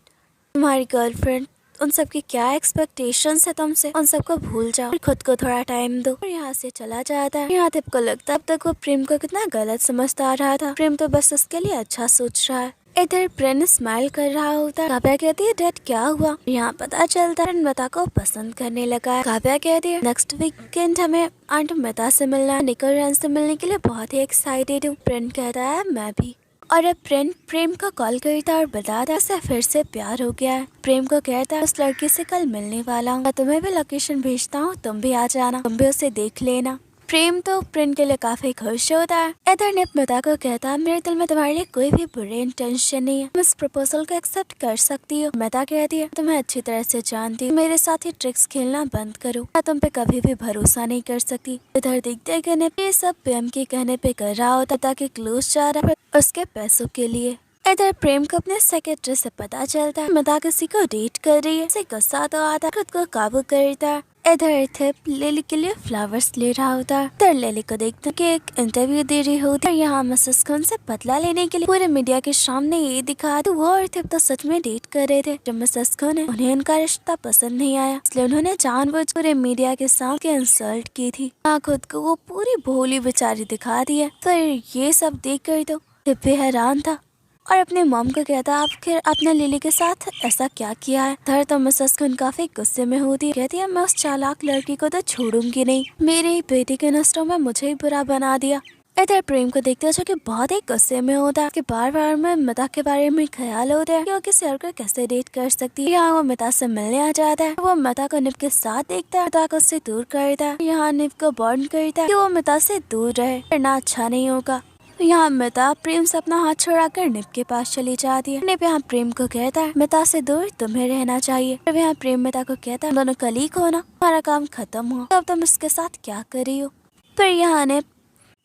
तुम्हारी गर्लफ्रेंड उन सब की क्या एक्सपेक्टेशंस है तुमसे, उन सबको भूल जाओ और खुद को थोड़ा टाइम दो। और यहाँ से चला जाता है। यहाँ तिप को लगता है अब तक वो प्रेम को कितना गलत समझता आ रहा था, प्रेम तो बस उसके लिए अच्छा सोच रहा है। इधर प्रेम स्माइल कर रहा होता है। काव्या कहती है डैड क्या हुआ। यहाँ पता चलता है मिता को पसंद करने लगा है। काव्या कहती है नेक्स्ट वीकेंड हमें आंट मिता से मिलना है, निकल रन से मिलने के लिए बहुत ही एक्साइटेड हूँ। प्रेम कहता है मैं भी। और अब प्रेम को कॉल करता और बताता उसे फिर से प्यार हो गया है। प्रेम को कहता है उस लड़की से कल मिलने वाला हूँ, तुम्हें भी लोकेशन भेजता हूँ, तुम भी आ जाना, तुम भी उसे देख लेना। प्रेम तो प्रेम के लिए काफी खुश होता है। इधर निप मिता को कहता है मेरे दिल में तुम्हारे लिए कोई भी बुरे इंटेंशन नहीं है, तुम इस प्रपोजल को एक्सेप्ट कर सकती हो। मिता कहती है तुम्हें अच्छी तरह से जानती हूँ, मेरे साथ ही ट्रिक्स खेलना बंद करो, मैं तुम पे कभी भी भरोसा नहीं कर सकती। इधर देखते कि निप ये सब प्रेम के कहने पे कर रहा होता ताकि क्लोज जा रहा है उसके पैसों के लिए। इधर प्रेम को अपने सेक्रेटरी से पता चलता है मिता किसी को डेट कर रही है, उसे गुस्सा तो आता है, खुद को काबू करता है। इधर थिप लिली के लिए फ्लावर्स ले रहा होता है। इधर लिली को देखते कि एक इंटरव्यू दे रही होती है। यहाँ मिसेस खुन से बदला लेने के लिए पूरे मीडिया के सामने ये दिखा तो वो और थिप तो सच में डेट कर रहे थे। जब मिसेस खुन है उन्हें उनका रिश्ता पसंद नहीं आया, इसलिए उन्होंने जानबूझ पूरे मीडिया के सामने इंसल्ट की थी। खुद को वो पूरी भोली बेचारी दिखा दी है। फिर ये सब देख कर तो थिप भी हैरान था और अपने मॉम को कहता आखिर आपने लिली के साथ ऐसा क्या किया है। धर तो मिसेस खुन काफी गुस्से में होती, कहती है मैं उस चालाक लड़की को तो छोड़ूंगी नहीं, मेरी बेटी के नजरों में मुझे ही बुरा बना दिया। इधर प्रेम को देखते हो जो कि बहुत ही गुस्से में होता है कि बार बार में मिता के बारे में ख्याल होता है कि वो किसी और को कैसे डेट कर सकती है। यहाँ वो मिता से मिलने आ जाता है। वो मिता को निप के साथ देखता है, मिता को उससे दूर करता है। यहाँ निप को वार्न करता है कि वो मिता से दूर रहे वरना अच्छा नहीं होगा। यहाँ मिता प्रेम से अपना हाथ छुड़ाकर निप के पास चली जाती है। निप यहाँ प्रेम को कहता है मिता से दूर तुम्हें रहना चाहिए। फिर यहाँ प्रेम मिता को कहता है दोनों कलीग हो ना, हमारा काम खत्म हो, तो अब तुम इसके साथ क्या कर रही हो। फिर यहाँ निप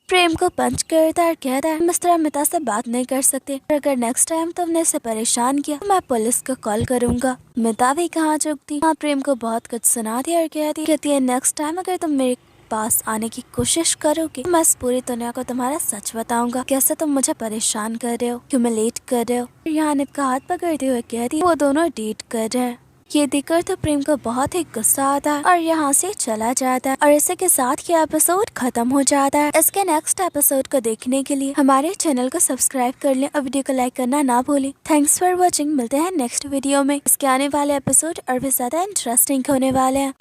प्रेम को पंच करता है और कहता है इस तरह मिता से बात नहीं कर सकते, अगर नेक्स्ट टाइम तुमने इसे परेशान किया तो मैं पुलिस को कॉल करूंगा। मिता भी कहाँ चुकती, हाँ प्रेम को बहुत कुछ सुना दिया और कहती है नेक्स्ट टाइम अगर तुम मेरे पास आने की कोशिश करोगे मैं इस पूरी दुनिया को तुम्हारा सच बताऊंगा, कैसे तुम मुझे परेशान कर रहे हो, ह्यूमिलेट कर रहे हो। यहाँ निप का हाथ पकड़ते हुए कहती है वो दोनों डेट कर रहे हैं। ये देखकर तो प्रेम को बहुत ही गुस्सा आता है और यहाँ से चला जाता है और इसी के साथ ये एपिसोड खत्म हो जाता है। इसके नेक्स्ट एपिसोड को देखने के लिए हमारे चैनल को सब्सक्राइब कर लें और वीडियो को लाइक करना ना भूलें। Thanks for watching. मिलते हैं नेक्स्ट वीडियो में। इसके आने वाले एपिसोड और भी ज्यादा इंटरेस्टिंग होने वाले हैं।